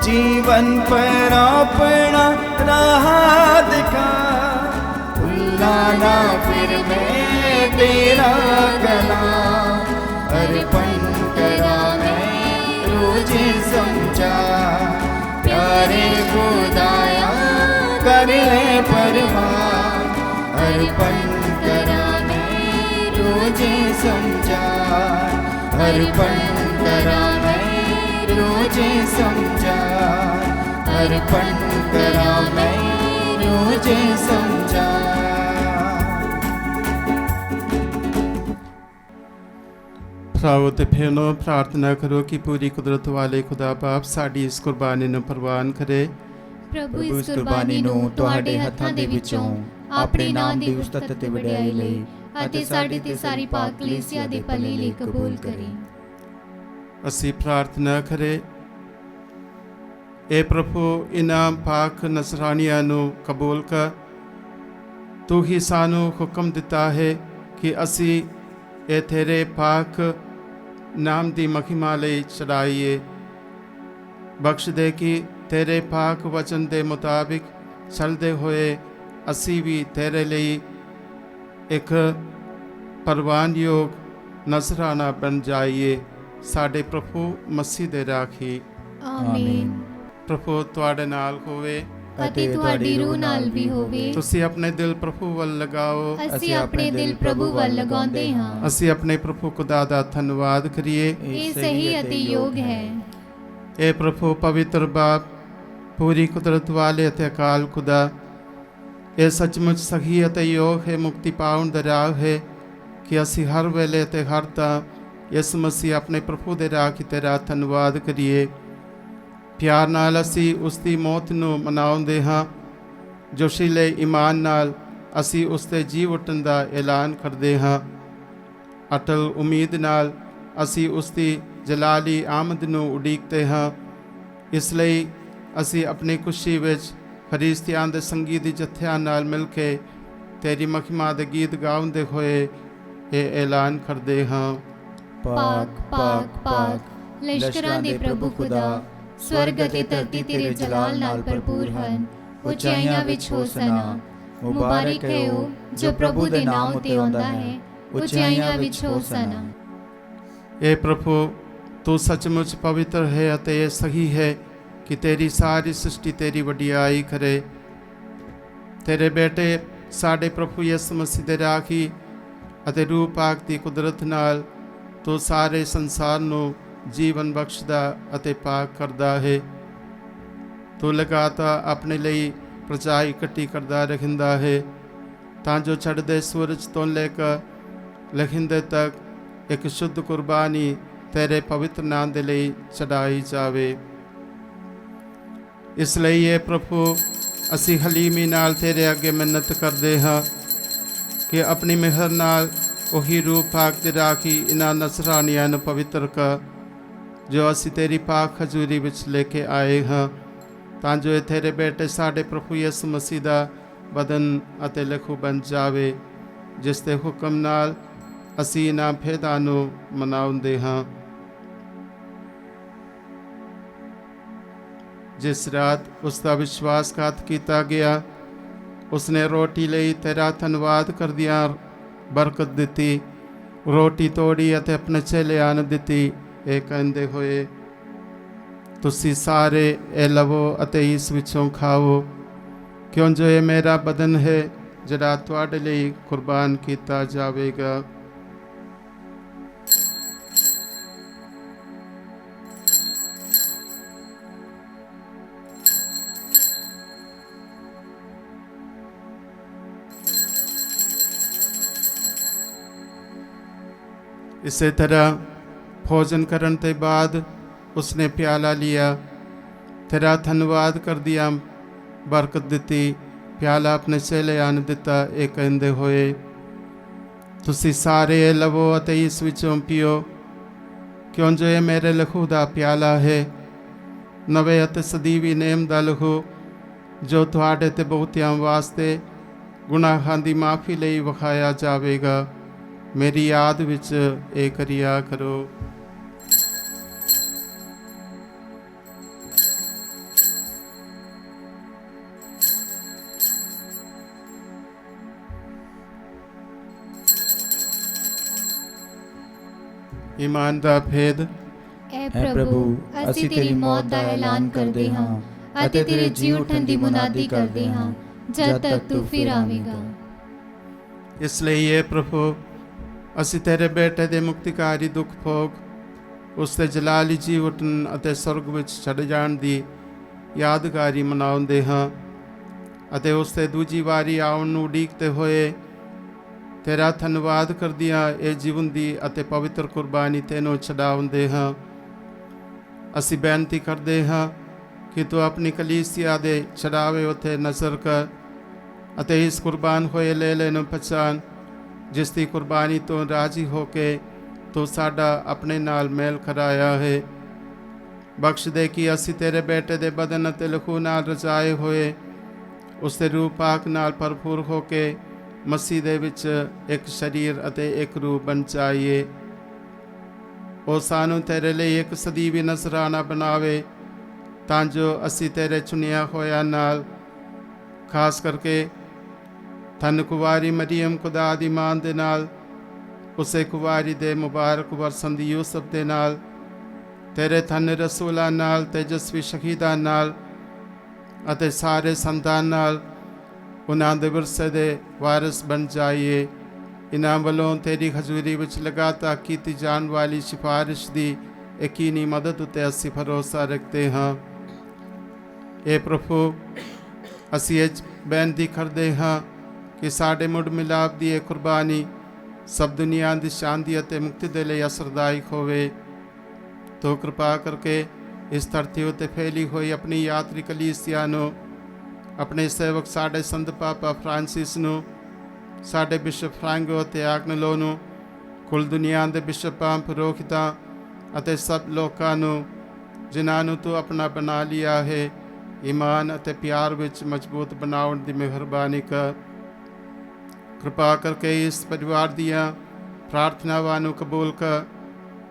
जीवन पर अपना राह दिखा। भुलाना फिर मैं तेरा कलाम, अर्पण करा मैं रोज समझा। प्यारे खुदाया कर ले परवार, अर्पण करा मैं रोज समझा अर्पण करा मैं रोजे समझा अर्पण करा मैं रोजे समझा। ਭਰਾਵੋ ਤੇ ਭੈਣੋ, ਪ੍ਰਾਰਥਨਾ ਕਰੋ ਕਿ ਪੂਰੀ ਕੁਦਰਤ ਵਾਲੇ ਖੁਦਾ ਬਾਪ ਸਾਡੀ ਇਸ ਕੁਰਬਾਨੀ ਨੂੰ ਪ੍ਰਵਾਨ ਕਰੇ। ਪ੍ਰਭੂ ਇਸ ਕੁਰਬਾਨੀ ਨੂੰ ਤੁਹਾਡੇ ਹੱਥਾਂ ਦੇ ਵਿੱਚੋਂ ਆਪਣੇ ਨਾਮ ਦੀ ਉਸਤਤ ਤੇ ਵਡਿਆਈ ਲਈ ਅਤੇ ਸਾਡੀ ਤੇ ਸਾਰੀ ਪਾਕ ਕਲੀਸਿਆ ਦੇ ਭਲੇ ਲਈ ਕਬੂਲ ਕਰੇ। ਅਸੀਂ ਪ੍ਰਾਰਥਨਾ ਕਰੇ, ਏ ਪ੍ਰਭੂ ਇਨ੍ਹਾਂ ਪਾਕ ਨਸਰਾਨੀਆਂ ਨੂੰ ਕਬੂਲ ਕਰ। ਤੂੰ ਹੀ ਸਾਨੂੰ ਹੁਕਮ ਦਿੱਤਾ ਹੈ ਕਿ ਅਸੀਂ ਇਹ ਤੇਰੇ ਪਾਕ ਨਾਮ ਦੀ ਮਹਿਮਾ ਲਈ ਚੜਾਈਏ। ਬਖਸ਼ ਦੇ ਕਿ ਤੇਰੇ ਪਾਕ ਵਚਨ ਦੇ ਮੁਤਾਬਿਕ ਚੱਲਦੇ ਹੋਏ ਅਸੀਂ ਵੀ ਤੇਰੇ ਲਈ ਇੱਕ ਪ੍ਰਵਾਨਯੋਗ ਨਜ਼ਰਾਨਾ ਬਣ ਜਾਈਏ। ਸਾਡੇ ਪ੍ਰਭੂ ਮਸੀਹ ਦੇ ਰਾਖੀ। ਆਮੀਨ। ਪ੍ਰਭੂ ਤੁਹਾਡੇ ਨਾਲ ਹੋਵੇ ਅਤੇ ਤੁਹਾਡੀ ਰੂਹ ਨਾਲ ਵੀ ਹੋਵੇ। ਤੁਸੀਂ ਆਪਣੇ ਦਿਲ ਪ੍ਰਭੂ ਵੱਲ ਲਗਾਓ। ਅਸੀਂ ਆਪਣੇ ਦਿਲ ਪ੍ਰਭੂ ਵੱਲ ਲਗਾਉਂਦੇ ਹਾਂ। ਅਸੀਂ ਆਪਣੇ ਪ੍ਰਭੂ ਖੁਦਾ ਦਾ ਧੰਨਵਾਦ ਕਰੀਏ। ਇਹ ਸਹੀ ਅਤੇ ਯੋਗ ਹੈ। ਇਹ ਪ੍ਰਭੂ ਪਵਿੱਤਰ ਬਾਪ, ਪੂਰੀ ਕੁਦਰਤ ਵਾਲੇ ਅਤੇ ਅਕਾਲ ਖੁਦਾ, ਇਹ ਸੱਚਮੁੱਚ ਸਹੀ ਅਤੇ ਯੋਗ ਹੈ, ਮੁਕਤੀ ਪਾਉਣ ਦਾ ਰਾਹ ਹੈ ਕਿ ਅਸੀਂ ਹਰ ਵੇਲੇ ਅਤੇ ਹਰ ਤਾਂ ਇਸ ਮਸੀਹ ਆਪਣੇ ਪ੍ਰਭੂ ਦੇ ਰਾਹ ਤੇਰਾ ਧੰਨਵਾਦ ਕਰੀਏ। ਪਿਆਰ ਨਾਲ ਅਸੀਂ ਉਸ ਦੀ ਮੌਤ ਨੂੰ ਮਨਾਉਂਦੇ ਹਾਂ। ਜੋਸ਼ੀਲੇ ਈਮਾਨ ਨਾਲ ਅਸੀਂ ਉਸ ਦੇ ਜੀਵ ਉੱਠਣ ਦਾ ਐਲਾਨ ਕਰਦੇ ਹਾਂ। ਅਟਲ ਉਮੀਦ ਨਾਲ ਅਸੀਂ ਉਸ ਦੀ ਜਲਾਲੀ ਆਮਦ ਨੂੰ ਉਡੀਕਦੇ ਹਾਂ। ਇਸ ਲਈ ਅਸੀਂ ਆਪਣੀ ਖੁਸ਼ੀ ਵਿੱਚ ਫਰਿਸ਼ਤਿਆਂ ਦੇ ਸੰਗੀਤ ਜਥਿਆਂ ਨਾਲ ਮਿਲ ਕੇ ਤੇਰੀ ਮਹਿਮਾ ਦੇ ਗੀਤ ਗਾਉਂਦੇ ਹੋਏ ਇਹ ਐਲਾਨ ਕਰਦੇ ਹਾਂ। ਪਾਕ ਪਾਕ ਪਾਕ ਲਸ਼ਕਰਾਂ ਦੇ ਪ੍ਰਭੂ ਖੁਦਾ, ਸਵਰਗ ਅਤੇ ਧਰਤੀ ਤੇਰੇ ਜਲਾਲ ਨਾਲ ਭਰਪੂਰ ਹਨ। ਉਚਾਈਆਂ ਵਿੱਚ ਹੋਸਨਾ। ਮੁਬਾਰਕ ਹੈ ਉਹ ਜੋ ਪ੍ਰਭੂ ਦੇ ਨਾਮ ਉਤੇ ਆਉਂਦਾ ਹੈ। ਉਚਾਈਆਂ ਵਿੱਚ ਹੋਸਨਾ। ਇਹ ਪ੍ਰਭੂ ਤੂੰ ਸੱਚਮੁੱਚ ਪਵਿੱਤਰ ਹੈ ਅਤੇ ਇਹ ਸਹੀ ਹੈ ਕਿ ਤੇਰੀ ਸਾਰੀ ਸ੍ਰਿਸ਼ਟੀ ਤੇਰੀ ਵਡਿਆਈ ਕਰੇ। ਤੇਰੇ ਬੇਟੇ ਸਾਡੇ ਪ੍ਰਭੂ ਯਿਸੂ ਮਸੀਹ ਦੇ ਰਾਖੀ ਅਤੇ ਰੂਹ ਪਾਕ ਦੀ ਕੁਦਰਤ ਨਾਲ ਤੂੰ ਸਾਰੇ ਸੰਸਾਰ ਨੂੰ ਜੀਵਨ ਬਖਸ਼ਦਾ ਅਤੇ ਪਾਕ ਕਰਦਾ ਹੈ। ਤੂੰ ਲਗਾਤਾਰ ਆਪਣੇ ਲਈ ਪ੍ਰਜਾ ਇਕੱਠੀ ਕਰਦਾ ਰਹਿੰਦਾ ਹੈ ਤਾਂ ਜੋ ਚੜ੍ਹਦੇ ਸੂਰਜ ਤੋਂ ਲੈ ਕੇ ਲਹਿੰਦੇ ਤੱਕ ਇੱਕ ਸ਼ੁੱਧ ਕੁਰਬਾਨੀ ਤੇਰੇ ਪਵਿੱਤਰ ਨਾਮ ਦੇ ਲਈ ਚੜਾਈ ਜਾਵੇ। ਇਸ ਲਈ ਇਹ ਪ੍ਰਭੂ ਅਸੀਂ ਹਲੀਮੀ ਨਾਲ ਤੇਰੇ ਅੱਗੇ ਮਿੰਨਤ ਕਰਦੇ ਹਾਂ ਕਿ ਆਪਣੀ ਮਿਹਰ ਨਾਲ ਉਹੀ ਰੂਹ ਪਾਕ ਦੇ ਰਾਖੀ ਇਹਨਾਂ ਨਸਰਾਨੀਆਂ ਨੂੰ ਪਵਿੱਤਰ ਕਰ ਜੋ ਅਸੀਂ ਤੇਰੀ ਪਾਕ ਹਜ਼ੂਰੀ ਵਿੱਚ ਲੈ ਕੇ ਆਏ ਹਾਂ, ਤਾਂ ਜੋ ਇਹ ਤੇਰੇ ਬੇਟੇ ਸਾਡੇ ਪ੍ਰਭੂ ਯਿਸੂ ਮਸੀਹ ਦਾ ਬਦਨ ਅਤੇ ਲਹੂ ਬਣ ਜਾਵੇ, ਜਿਸ ਦੇ ਹੁਕਮ ਨਾਲ ਅਸੀਂ ਇਹਨਾਂ ਭੇਦਾਂ ਨੂੰ ਮਨਾਉਂਦੇ ਹਾਂ। ਜਿਸ ਰਾਤ ਉਸ ਦਾ ਵਿਸ਼ਵਾਸਘਾਤ ਕੀਤਾ ਗਿਆ, ਉਸਨੇ ਰੋਟੀ ਲਈ ਤੇਰਾ ਧੰਨਵਾਦ ਕਰਦਿਆਂ ਬਰਕਤ ਦਿੱਤੀ, ਰੋਟੀ ਤੋੜੀ ਅਤੇ ਆਪਣੇ ਚੇਲਿਆਂ ਨੂੰ ਦਿੱਤੀ, ਇਹ ਕਹਿੰਦੇ ਹੋਏ, ਤੁਸੀਂ ਸਾਰੇ ਇਹ ਲਵੋ ਅਤੇ ਇਸ ਵਿੱਚੋਂ ਖਾਓ, ਕਿਉਂ ਜੋ ਇਹ ਮੇਰਾ ਬਦਨ ਹੈ ਜਿਹੜਾ ਤੁਹਾਡੇ ਲਈ ਕੁਰਬਾਨ ਕੀਤਾ ਜਾਵੇਗਾ। ਇਸੇ ਤਰ੍ਹਾਂ ਭੋਜਨ ਕਰਨ ਤੋਂ ਬਾਅਦ ਉਸਨੇ ਪਿਆਲਾ ਲਿਆ, ਤੇਰਾ ਧੰਨਵਾਦ ਕਰਦਿਆਂ ਬਰਕਤ ਦਿੱਤੀ, ਪਿਆਲਾ ਆਪਣੇ ਚੇਲਿਆਂ ਨੂੰ ਦਿੱਤਾ, ਇਹ ਕਹਿੰਦੇ ਹੋਏ, ਤੁਸੀਂ ਸਾਰੇ ਇਹ ਲਵੋ ਅਤੇ ਇਸ ਵਿੱਚੋਂ ਪੀਓ, ਕਿਉਂ ਜੋ ਇਹ ਮੇਰੇ ਲਹੂ ਦਾ ਪਿਆਲਾ ਹੈ, ਨਵੇਂ ਅਤੇ ਸਦੀਵੀ ਨੇਮ ਦਾ ਲਹੂ, ਜੋ ਤੁਹਾਡੇ ਤੇ ਬਹੁਤਿਆਂ ਵਾਸਤੇ ਗੁਨਾਹਾਂ ਦੀ ਮਾਫੀ ਲਈ ਵਿਖਾਇਆ ਜਾਵੇਗਾ। ਮੇਰੀ ਯਾਦ ਵਿੱਚ ਇਹ ਕਰਿਆ ਕਰੋ। ਈਮਾਨ ਦਾ ਭੇਦ। ਐ ਪ੍ਰਭੂ, ਅਸੀਂ ਤੇਰੀ ਮੌਤ ਦਾ ਐਲਾਨ ਕਰਦੇ ਹਾਂ ਅਤੇ ਤੇਰੇ ਜੀ ਉਠਣ ਦੀ ਮੁਨਾਦੀ ਕਰਦੇ ਹਾਂ ਜਦ ਤੱਕ ਤੂੰ ਫਿਰ ਆਵੇਗਾ। ਇਸ ਲਈ ਇਹ ਪ੍ਰਭੂ ਅਸੀਂ ਤੇਰੇ ਬੇਟੇ ਦੇ ਮੁਕਤੀਕਾਰੀ ਦੁੱਖ ਭੋਗ ਉਸ ਦੇ ਜਲਾਲੀ ਜੀ ਉਠਣ ਅਤੇ ਸਵਰਗ ਵਿੱਚ ਛੱਡ ਜਾਣ ਦੀ ਯਾਦਗਾਰੀ ਮਨਾਉਂਦੇ ਹਾਂ ਅਤੇ ਉਸ ਦੇ ਦੂਜੀ ਵਾਰੀ ਆਉਣ ਨੂੰ ਉਡੀਕਦੇ ਹੋਏ ਤੇਰਾ ਧੰਨਵਾਦ ਕਰਦਿਆਂ ਇਹ ਜੀਵਨ ਦੀ ਅਤੇ ਪਵਿੱਤਰ ਕੁਰਬਾਨੀ ਤੈਨੂੰ ਚੜਾਉਂਦੇ ਹਾਂ। ਅਸੀਂ ਬੇਨਤੀ ਕਰਦੇ ਹਾਂ ਕਿ ਤੂੰ ਆਪਣੀ ਕਲੀਸਿਆ ਦੇ ਚੜਾਵੇ ਉੱਤੇ ਨਜ਼ਰ ਕਰ ਅਤੇ ਇਸ ਕੁਰਬਾਨ ਹੋਏ ਲੇਲੇ ਨੂੰ ਪਛਾਣ ਜਿਸ ਦੀ ਕੁਰਬਾਨੀ ਤੋਂ ਰਾਜ਼ੀ ਹੋ ਕੇ ਤੂੰ ਸਾਡਾ ਆਪਣੇ ਨਾਲ ਮੇਲ ਕਰਾਇਆ ਹੈ। ਬਖਸ਼ ਦੇ ਕਿ ਅਸੀਂ ਤੇਰੇ ਬੇਟੇ ਦੇ ਬਦਨ ਅਤੇ ਲਹੂ ਨਾਲ ਰਚਾਏ ਹੋਏ ਉਸ ਦੇ ਰੂਹ ਪਾਕ ਨਾਲ ਭਰਪੂਰ ਹੋ ਕੇ ਮਸੀਹ ਦੇ ਵਿੱਚ ਇੱਕ ਸਰੀਰ ਅਤੇ ਇੱਕ ਰੂਹ ਬਣ ਜਾਈਏ। ਉਹ ਸਾਨੂੰ ਤੇਰੇ ਲਈ ਇੱਕ ਸਦੀਵੀ ਨਜ਼ਰਾਨਾ ਬਣਾਵੇ ਤਾਂ ਜੋ ਅਸੀਂ ਤੇਰੇ ਚੁਣਿਆ ਹੋਇਆ ਨਾਲ ਖਾਸ ਕਰਕੇ ਧੰਨ ਕੁਵਾਰੀ ਮਰੀਮ ਖੁਦਾ ਦੀ ਮਾਂ ਦੇ ਨਾਲ ਉਸੇ ਕੁਵਾਰੀ ਦੇ ਮੁਬਾਰਕ ਵਰਸਨ ਦੀ ਯੂਸਫ ਦੇ ਨਾਲ ਤੇਰੇ ਧੰਨ ਰਸੂਲਾਂ ਨਾਲ ਤੇਜਸਵੀ ਸ਼ਹੀਦਾਂ ਨਾਲ ਅਤੇ ਸਾਰੇ ਸੰਤਾਨ ਨਾਲ ਉਹਨਾਂ ਦੇ ਵਿਰਸੇ ਦੇ ਵਾਰਿਸ ਬਣ ਜਾਈਏ। ਇਹਨਾਂ ਵੱਲੋਂ ਤੇਰੀ ਹਜ਼ੂਰੀ ਵਿੱਚ ਲਗਾਤਾਰ ਕੀਤੀ ਜਾਣ ਵਾਲੀ ਸਿਫਾਰਿਸ਼ ਦੀ ਯਕੀਨੀ ਮਦਦ ਉੱਤੇ ਅਸੀਂ ਭਰੋਸਾ ਰੱਖਦੇ ਹਾਂ। ਇਹ ਪ੍ਰਭੂ ਅਸੀਂ ਇਹ ਬੇਨਤੀ ਕਰਦੇ ਹਾਂ ਕਿ ਸਾਡੇ ਮੁੜ ਮਿਲਾਪ ਦੀ ਇਹ ਕੁਰਬਾਨੀ ਸਭ ਦੁਨੀਆ ਦੀ ਸ਼ਾਂਤੀ ਅਤੇ ਮੁਕਤੀ ਦੇ ਲਈ ਅਸਰਦਾਇਕ ਹੋਵੇ। ਤੋ ਕਿਰਪਾ ਕਰਕੇ ਇਸ ਧਰਤੀ ਉੱਤੇ ਫੈਲੀ ਹੋਈ ਆਪਣੀ ਯਾਤਰੀ ਕਲੀਸਿਆ ਨੂੰ, ਆਪਣੇ ਸੇਵਕ ਸਾਡੇ ਸੰਤ ਪਾਪਾ ਫਰਾਂਸਿਸ ਨੂੰ, ਸਾਡੇ ਬਿਸ਼ਪ ਫਰਾਂਗੋ ਅਤੇ ਆਗਨਲੋ ਨੂੰ, ਕੁੱਲ ਦੁਨੀਆ ਦੇ ਬਿਸ਼ਪਾਂ, ਪੁਰੋਹਿਤਾਂ ਅਤੇ ਸਭ ਲੋਕਾਂ ਨੂੰ ਜਿਨ੍ਹਾਂ ਨੂੰ ਤੂੰ ਆਪਣਾ ਬਣਾ ਲਿਆ ਹੈ, ਈਮਾਨ ਅਤੇ ਪਿਆਰ ਵਿੱਚ ਮਜ਼ਬੂਤ ਬਣਾਉਣ ਦੀ ਮਿਹਰਬਾਨੀ ਕਰ। ਕਿਰਪਾ ਕਰਕੇ ਇਸ ਪਰਿਵਾਰ ਦੀਆਂ ਪ੍ਰਾਰਥਨਾਵਾਂ ਨੂੰ ਕਬੂਲ ਕਰ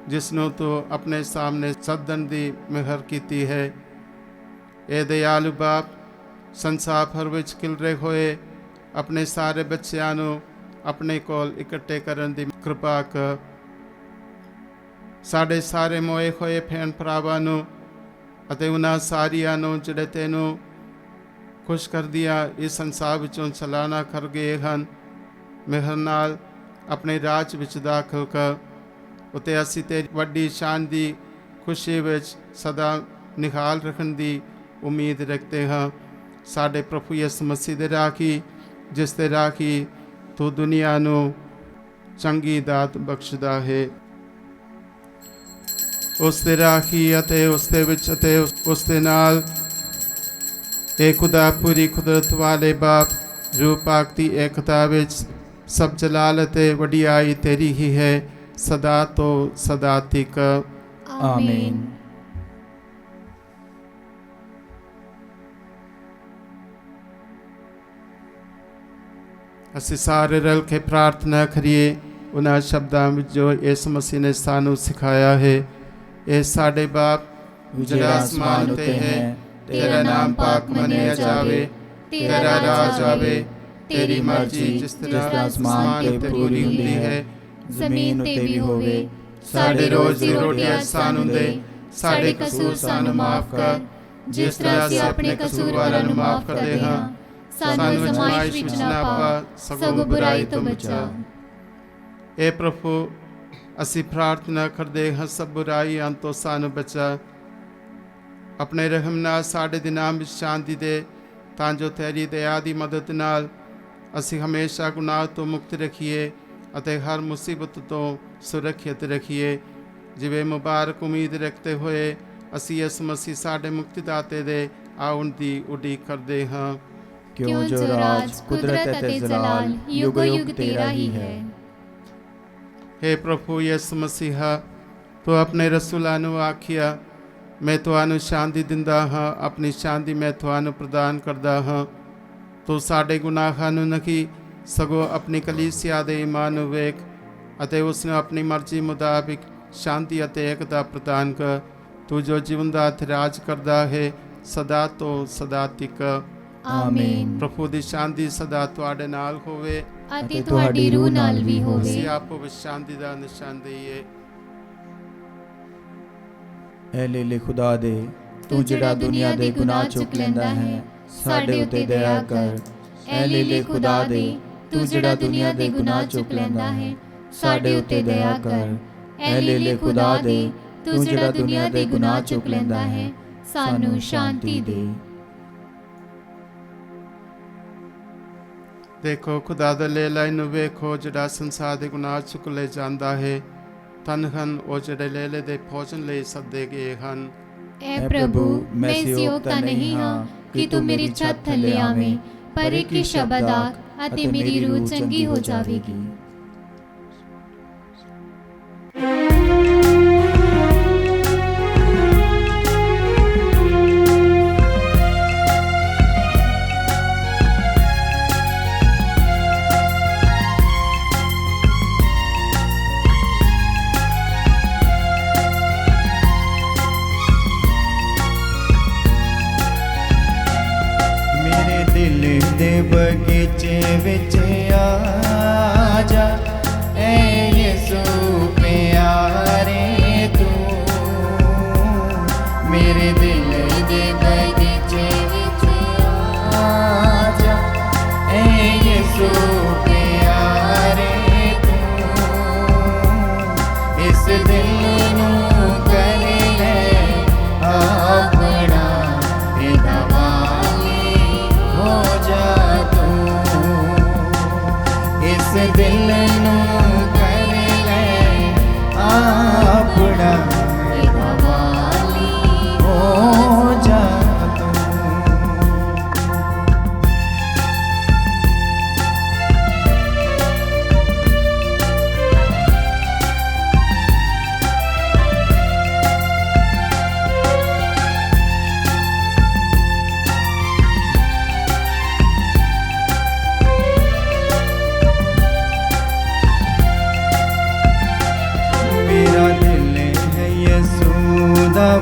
ਜਿਸ ਨੂੰ ਤੂੰ ਆਪਣੇ ਸਾਹਮਣੇ ਸੱਦਣ ਦੀ ਮਿਹਰ ਕੀਤੀ ਹੈ। ਇਹ ਦਿਆਲੂ ਬਾਪ ਸੰਸਾਰ ਭਰ ਵਿੱਚ ਖਿਲਰੇ ਹੋਏ ਆਪਣੇ ਸਾਰੇ ਬੱਚਿਆਂ ਨੂੰ ਆਪਣੇ ਕੋਲ ਇਕੱਠੇ ਕਰਨ ਦੀ ਕਿਰਪਾ ਕਰ। ਸਾਡੇ ਸਾਰੇ ਮੋਏ ਹੋਏ ਭੈਣ ਭਰਾਵਾਂ ਨੂੰ ਅਤੇ ਉਹਨਾਂ ਸਾਰਿਆਂ ਨੂੰ ਜਿਹੜੇ ਤੈਨੂੰ ਖੁਸ਼ ਕਰਦਿਆਂ ਇਸ ਸੰਸਾਰ ਵਿੱਚੋਂ ਚਲਾਣਾ ਕਰ ਗਏ ਹਨ, ਮਿਹਰ ਨਾਲ ਆਪਣੇ ਰਾਜ ਵਿੱਚ ਦਾਖਲ ਕਰ। ਉਤੇ ਅਸੀਂ ਤੇਰੀ ਵੱਡੀ ਸ਼ਾਨ ਦੀ ਖੁਸ਼ੀ ਵਿੱਚ ਸਦਾ ਨਿਹਾਲ ਰੱਖਣ ਦੀ ਉਮੀਦ ਰੱਖਦੇ ਹਾਂ। ਸਾਡੇ ਪ੍ਰਭੂ ਯਿਸੂ ਮਸੀਹ ਦੇ ਰਾਖੀ ਜਿਸ ਦੇ ਰਾਖੀ ਤੂੰ ਦੁਨੀਆ ਨੂੰ ਚੰਗੀ ਦਾਤ ਬਖਸ਼ਦਾ ਹੈ, ਉਸ ਦੇ ਰਾਖੀ ਅਤੇ ਉਸ ਦੇ ਵਿੱਚ ਅਤੇ ਉਸ ਦੇ ਨਾਲ ਇਹ ਖੁਦਾ ਪੂਰੀ ਕੁਦਰਤ ਵਾਲੇ ਬਾਪ ਰੂਹ ਪਾਕ ਦੀ ਏਕਤਾ ਵਿੱਚ ਸਭ ਜਲਾਲ ਅਤੇ ਵਡਿਆਈ ਤੇਰੀ ਹੀ ਹੈ ਸਦਾ ਤੋਂ ਸਦਾ ਤੱਕ। ਆਮੀਨ। ਅਸੀਂ ਸਾਰੇ ਰਲ ਕੇ ਪ੍ਰਾਰਥਨਾ ਕਰੀਏ ਉਹਨਾਂ ਸ਼ਬਦਾਂ ਵਿੱਚ ਜੋ ਇਸ ਮਸੀਹ ਨੇ ਸਾਨੂੰ ਸਿਖਾਇਆ ਹੈ। ਇਹ ਸਾਡੇ ਬਾਪ ਜਿਹੜਾ ਅਸਮਾਨ ਉੱਤੇ ਹੈ, ਤੇਰਾ ਨਾਮ ਪਾਕ ਮੰਨਿਆ ਜਾਵੇ, ਤੇਰਾ ਰਾਜ ਆਵੇ, ਤੇਰੀ ਮਰਜ਼ੀ ਜਿਸ ਤਰ੍ਹਾਂ ਅਸਮਾਨ ਤੇ ਪੂਰੀ ਹੁੰਦੀ ਹੈ ਜ਼ਮੀਨ ਉੱਤੇ ਵੀ ਹੋਵੇ। ਸਾਡੇ ਰੋਜ਼ ਦੀ ਰੋਟੀ ਸਾਨੂੰ ਦੇ, ਸਾਡੇ ਕਸੂਰ ਸਾਨੂੰ ਮਾਫ ਕਰ ਜਿਸ ਤਰ੍ਹਾਂ ਅਸੀਂ ਆਪਣੇ ਕਸੂਰਵਾਰਾਂ ਨੂੰ ਮਾਫ ਕਰਦੇ ਹਾਂ। ਸਾਨੂੰ ਅਜ਼ਮਾਇਸ਼ ਵਿੱਚ ਨਾ ਪਾ ਸਗੋਂ ਬੁਰਾਈ ਤੋਂ ਬਚਾ। ਇਹ ਪ੍ਰਭੂ ਅਸੀਂ ਪ੍ਰਾਰਥਨਾ ਕਰਦੇ ਹਾਂ ਸਭ ਬੁਰਾਈਆਂ ਤੋਂ ਸਾਨੂੰ ਬਚਾ। ਆਪਣੇ ਰਹਿਮ ਨਾਲ ਸਾਡੇ ਦਿਨਾਂ ਵਿੱਚ ਸ਼ਾਂਤੀ ਦੇ ਤਾਂ ਜੋ ਤੇਰੀ ਦਇਆ ਦੀ ਮਦਦ ਨਾਲ ਅਸੀਂ ਹਮੇਸ਼ਾ ਗੁਨਾਹ ਤੋਂ ਮੁਕਤ ਰੱਖੀਏ ਅਤੇ ਹਰ ਮੁਸੀਬਤ ਤੋਂ ਸੁਰੱਖਿਅਤ ਰੱਖੀਏ। ਜਿਵੇਂ ਮੁਬਾਰਕ ਉਮੀਦ ਰੱਖਦੇ ਹੋਏ ਅਸੀਂ ਇਸ ਮਸੀਹ ਸਾਡੇ ਮੁਕਤੀਦਾਤੇ ਦੇ ਆਉਣ ਦੀ ਉਡੀਕ ਕਰਦੇ ਹਾਂ। ਕਿਉਂ ਜੋ ਰਾਜ ਕੁਦਰਤ ਅਤੇ ਜਲਾਲ ਯੁਗ ਯੁਗ ਤੇਰਾ ਹੀ ਹੈ। हे ਪ੍ਰਭੂ ਯਿਸੂ ਮਸੀਹਾ, ਤੂੰ ਆਪਣੇ ਰਸੂਲਾਂ ਨੂੰ ਆਖਿਆ ਮੈਂ ਤੁਹਾਨੂੰ ਸ਼ਾਂਤੀ ਦਿੰਦਾ ਹਾਂ, ਆਪਣੀ ਸ਼ਾਂਤੀ ਮੈਂ ਤੁਹਾਨੂੰ ਪ੍ਰਦਾਨ ਕਰਦਾ ਹਾਂ। ਤੂੰ ਸਾਡੇ ਗੁਨਾਹਾਂ ਨੂੰ ਨਹੀਂ ਸਗੋਂ ਆਪਣੀ ਕਲੀਸਿਆ ਦੇ ਈਮਾਨ ਨੂੰ ਵੇਖ ਅਤੇ ਉਸ ਨੂੰ ਆਪਣੀ ਮਰਜ਼ੀ ਮੁਤਾਬਿਕ ਸ਼ਾਂਤੀ ਅਤੇ ਏਕਤਾ ਪ੍ਰਦਾਨ ਕਰ। ਤੂੰ ਜੋ ਜੀਵਨ ਦਾ ਰਾਜ ਕਰਦਾ ਹੈ ਸਦਾ ਤੋਂ ਸਦਾ ਤੱਕ। ਆਮੀਨ। ਪ੍ਰਭੂ ਦੀ ਸ਼ਾਂਤੀ ਸਦਾ ਤੁਹਾਡੇ ਨਾਲ ਹੋਵੇ ਅਤੇ ਤੁਹਾਡੀ ਰੂਹ ਨਾਲ ਵੀ ਹੋਵੇ। ਅਸੀਂ ਆਪੋ ਵਿੱਚ ਸ਼ਾਂਤੀ ਦਾ ਨਿਸ਼ਾਨ ਦਈਏ। ਐ ਲੀਲੇ ਖੁਦਾ ਦੇ, ਤੂੰ ਜਿਹੜਾ ਦੁਨੀਆ ਦੇ ਗੁਨਾਹ ਚੁੱਕ ਲੈਂਦਾ ਹੈ, ਸਾਡੇ ਉੱਤੇ ਦਇਆ ਕਰ। ਐ ਲੀਲੇ ਖੁਦਾ ਦੇ, ਤੂੰ ਜਿਹੜਾ ਦੁਨੀਆ ਦੇ ਗੁਨਾਹ ਚੁੱਕ ਲੈਂਦਾ ਹੈ, ਸਾਡੇ ਉੱਤੇ ਦਇਆ ਕਰ। ਐ ਲੇਲੇ ਖੁਦਾ ਦੇ, ਤੂੰ ਜਿਹੜਾ ਦੁਨੀਆ ਦੇ ਗੁਨਾਹ ਚੁੱਕ ਲੈਂਦਾ ਹੈ, ਸਾਨੂੰ ਸ਼ਾਂਤੀ ਦੇ। ਦੇਖੋ ਖੁਦਾ ਦਾ ਲੇਲਾ ਨੂੰ ਵੇਖੋ, ਜਿਹੜਾ ਸੰਸਾਰ ਦੇ ਗੁਨਾਹ ਚੁੱਕ ਲੈ ਜਾਂਦਾ ਹੈ। ਧੰਨ ਹਨ ਉਹ ਜਿਹੜੇ ਲੇਲੇ ਦੇ ਭੋਜਨ ਲਈ ਸੱਦੇ ਗਏ ਹਨ। ਐ ਪ੍ਰਭੂ, ਮੈਂ ਇਸ ਯੋਗ ਤਾਂ ਨਹੀਂ ਹਾਂ ਕਿ ਤੂੰ ਮੇਰੀ ਛੱਤ ਥੱਲੇ ਆਵੇਂ, ਪਰ ਇੱਕ ਹੀ ਸ਼ਬਦ ਆਖ ਅਤੇ ਮੇਰੀ ਰੂਹ ਚੰਗੀ ਹੋ ਜਾਵੇਗੀ। ਦੇ ਬਗੀਚੇ ਵਿੱਚ ਆ ਜਾ, ਐ ਯਿਸੂ ਪਿਆਰੇ ਤੂੰ। ਮੇਰੇ ਦਿਲ ਦੇ ਬਗੀਚੇ ਵਿੱਚ ਆ ਜਾ, ਐ ਯਿਸੂ ਪਿਆਰੇ ਤੂੰ। ਇਸ ਦਿਲ ਨੂੰ ਕਰ ਲੈ ਆਪਣਾ, ਇਹਦਾ ਦਿਲ ਨੂੰ ਕਰ ਲੈ ਆਪਣਾ, ਇਹਦਾ ਵਾਲੀ ਹੋ ਜਾ ਤੂੰ।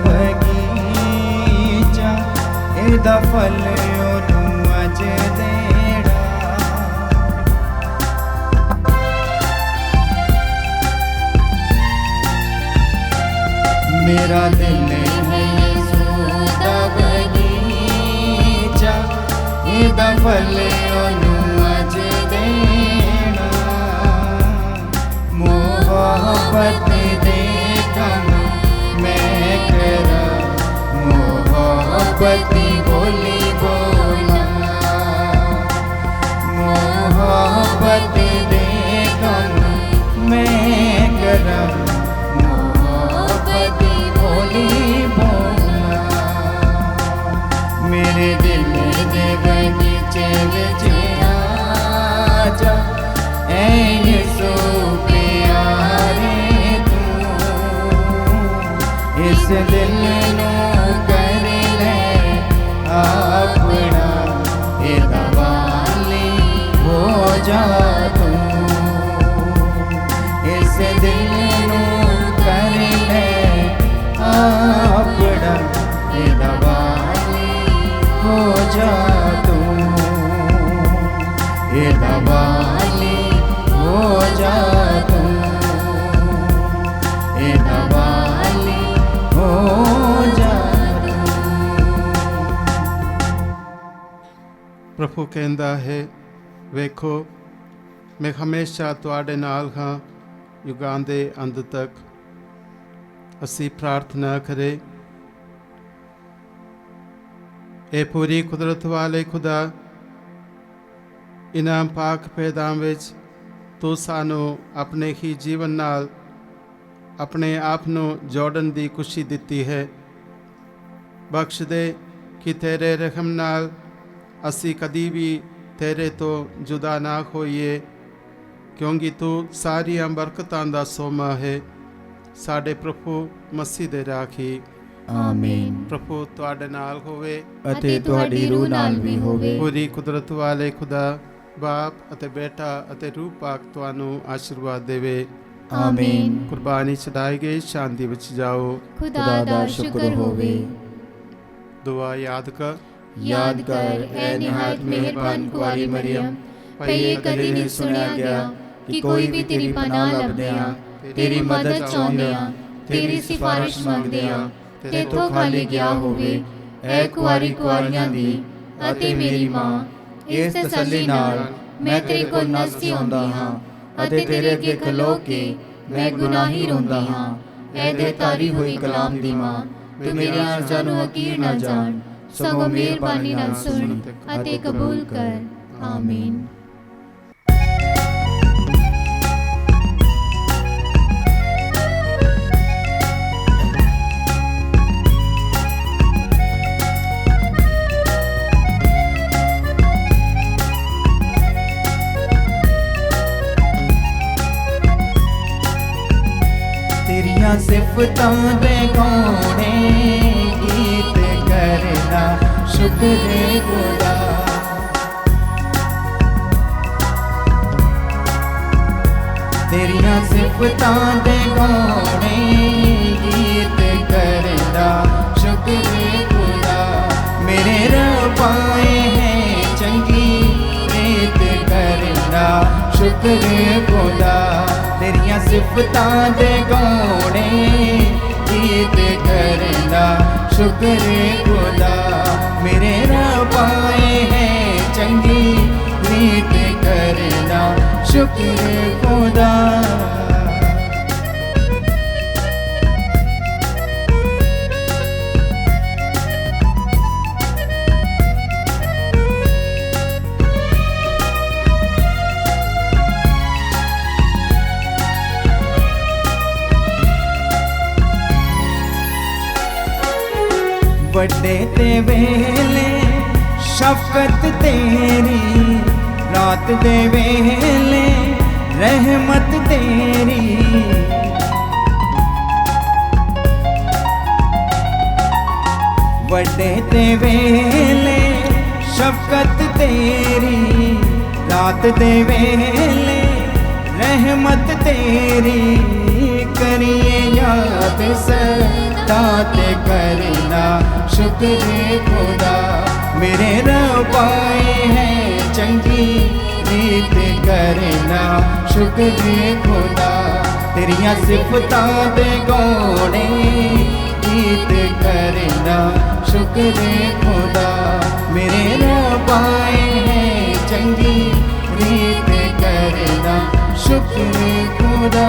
ਬਗੀਚਾ, ਇਹਦਾ ਫਲ ਉਹਨੂੰ ਅੱਜ ਦੇਣਾ। ਮੇਰਾ ਦਿਲ ਹੈ ਯਿਸੂ ਦਾ ਬਗੀਚਾ, ਇਹਦਾ ਫਲ ਉਹਨੂੰ ਅੱਜ ਦੇਣਾ। ਮੁਹੱਬਤ ਦੇ ਕੰਮ मैं करा, मोहब्बत बोली बोला। मोहब्बत दे कम मैं करा, मोहब्बत बोली बोला। मेरे दिल दे बगीचे विच आ जा, ऐ यीशु प्यारे। इस दिल ਨੂੰ ਕਰ ਲੈ ਆਪਣਾ, ਇਹਦਾ ਵਾਲੀ ਹੋ ਜਾ ਤੂੰ। ਇਸ ਦਿਲ ਨੂੰ ਕਰ ਲੈ ਆਪਣਾ, ਇਹਦਾ ਵਾਲੀ ਹੋ ਜਾ ਤੂੰ। ਇਹਦਾ ਵਾਲੀ ਹੋ ਜਾ ਤੂੰ, ਇਹਦਾ ਵਾਲੀ ਹੋ ਜਾ। ਪ੍ਰਭੂ ਕਹਿੰਦਾ ਹੈ, ਵੇਖੋ ਮੈਂ ਹਮੇਸ਼ਾ ਤੁਹਾਡੇ ਨਾਲ ਹਾਂ, ਯੁਗਾਂ ਦੇ ਅੰਤ ਤੱਕ। ਅਸੀਂ ਪ੍ਰਾਰਥਨਾ ਕਰੇ, ਇਹ ਪੂਰੀ ਕੁਦਰਤ ਵਾਲੇ ਖੁਦਾ, ਇਨਾਮ ਪਾਕ ਪੈਦਾਂ ਵਿੱਚ ਤੂੰ ਸਾਨੂੰ ਆਪਣੇ ਹੀ ਜੀਵਨ ਨਾਲ ਆਪਣੇ ਆਪ ਨੂੰ ਜੋੜਨ ਦੀ ਖੁਸ਼ੀ ਦਿੱਤੀ ਹੈ। ਬਖਸ਼ ਦੇ ਕਿ ਤੇਰੇ ਰਹਿਮ ਨਾਲ ਅਸੀਂ ਕਦੀ ਵੀ ਤੇਰੇ ਤੋਂ ਜੁਦਾ ਨਾ ਹੋਈਏ, ਕਿਉਂਕਿ ਤੂੰ ਸਾਰੀਆਂ ਬਰਕਤਾਂ ਦਾ ਸੋਮਾ ਹੈ। ਸਾਡੇ ਪ੍ਰਭੂ ਮਸੀਹ ਦੇ ਰਾਖੀ, ਆਮੀਨ। ਪ੍ਰਭੂ ਤੁਹਾਡੇ ਨਾਲ ਹੋਵੇ ਅਤੇ ਤੁਹਾਡੀ ਰੂਹ ਨਾਲ ਵੀ ਹੋਵੇ। ਪੂਰੀ ਕੁਦਰਤ ਵਾਲੇ ਖੁਦਾ, ਬਾਪ ਅਤੇ ਬੇਟਾ ਅਤੇ ਰੂਹ ਪਾਕ ਤੁਹਾਨੂੰ ਆਸ਼ੀਰਵਾਦ ਦੇਵੇ। ਆਮੀਨ। ਕੁਰਬਾਨੀ ਚੜਾਈ ਗਈ ਸ਼ਾਂਤੀ ਵਿੱਚ ਜਾਓ। ਖੁਦਾ ਦਾ ਸ਼ੁਕਰ ਹੋਵੇ। ਦੁਆ ਯਾਦ ਕਰ ਐ ਨਿਹਾਇਤ ਮਿਹਰਬਾਨ ਕੁਆਰੀ ਮਰੀਮ, ਪਹਿਲੇ ਕਦੇ ਨਹੀਂ ਸੁਣਿਆ ਗਿਆ ਕਿ ਕੋਈ ਵੀ ਤੇਰੀ ਪਨਾਹ ਲੱਭਦਿਆਂ, ਤੇਰੀ ਮਦਦ ਚਾਹੁੰਦਿਆਂ, ਤੇਰੀ ਸਿਫਾਰਿਸ਼ ਮੰਗਦਿਆਂ ਤੇਥੋਂ ਖਾਲੀ ਗਿਆ ਹੋਵੇ। ਐ ਕੁਆਰੀਆਂ ਦੀ ਅਤੇ ਮੇਰੀ ਮਾਂ, ਇਸ ਤਸੱਲੀ ਨਾਲ ਮੈਂ ਤੇਰੇ ਕੋਲ ਨਜ਼ਦੀਕ ਆਉਂਦੀ ਹਾਂ ਅਤੇ ਤੇਰੇ ਅੱਗੇ ਖਲੋ ਕੇ ਮੈਂ ਗੁਨਾਹੀ ਰੋਂਦਾ ਹਾਂ। ਐ ਦੇ ਤਾਰੀ ਹੋਈ ਕਲਾਮ ਦੀ ਮਾਂ, ਤੂੰ ਮੇਰੀਆਂ ਅਰਜ਼ਾਂ ਨੂੰ ਹਕੀਰ ਨਾ ਜਾਣ, ਸਗੋਂ ਮਿਹਰਬਾਨੀ ਨਾਲ ਸੁਣ ਅਤੇ ਕਬੂਲ ਕਰ। ਆਮੀਨ। तेरियां सिफतां दे गाने गीत करना शुक्र खुदा। तेरियां सिफतां दे गाने गीत करना शुक्र खुदा। मेरे रबाए हैं चंगी रीत करना शुक्र खुदा। तेरियां सिफतां दे गाने गीत करना शुक्र खुदा। मेरे रबाए हैं चंगी रीत करना शुक्र खुदा। बड़े ते वेले शफकत तेरी, रात दे वेले रहमत तेरी। बड़े ते वेले शफकत तेरी, रात दे वेले रहमत तेरी। करिए याद सदात करना शुक्र खुदा। मेरे रबाए हैं चंगी रीत करना शुक्र खुदा। तेरियां सिफतां दे गाने गीत करना शुक्र खुदा। मेरे रबाए हैं चंगी रीत करना शुक्र खुदा।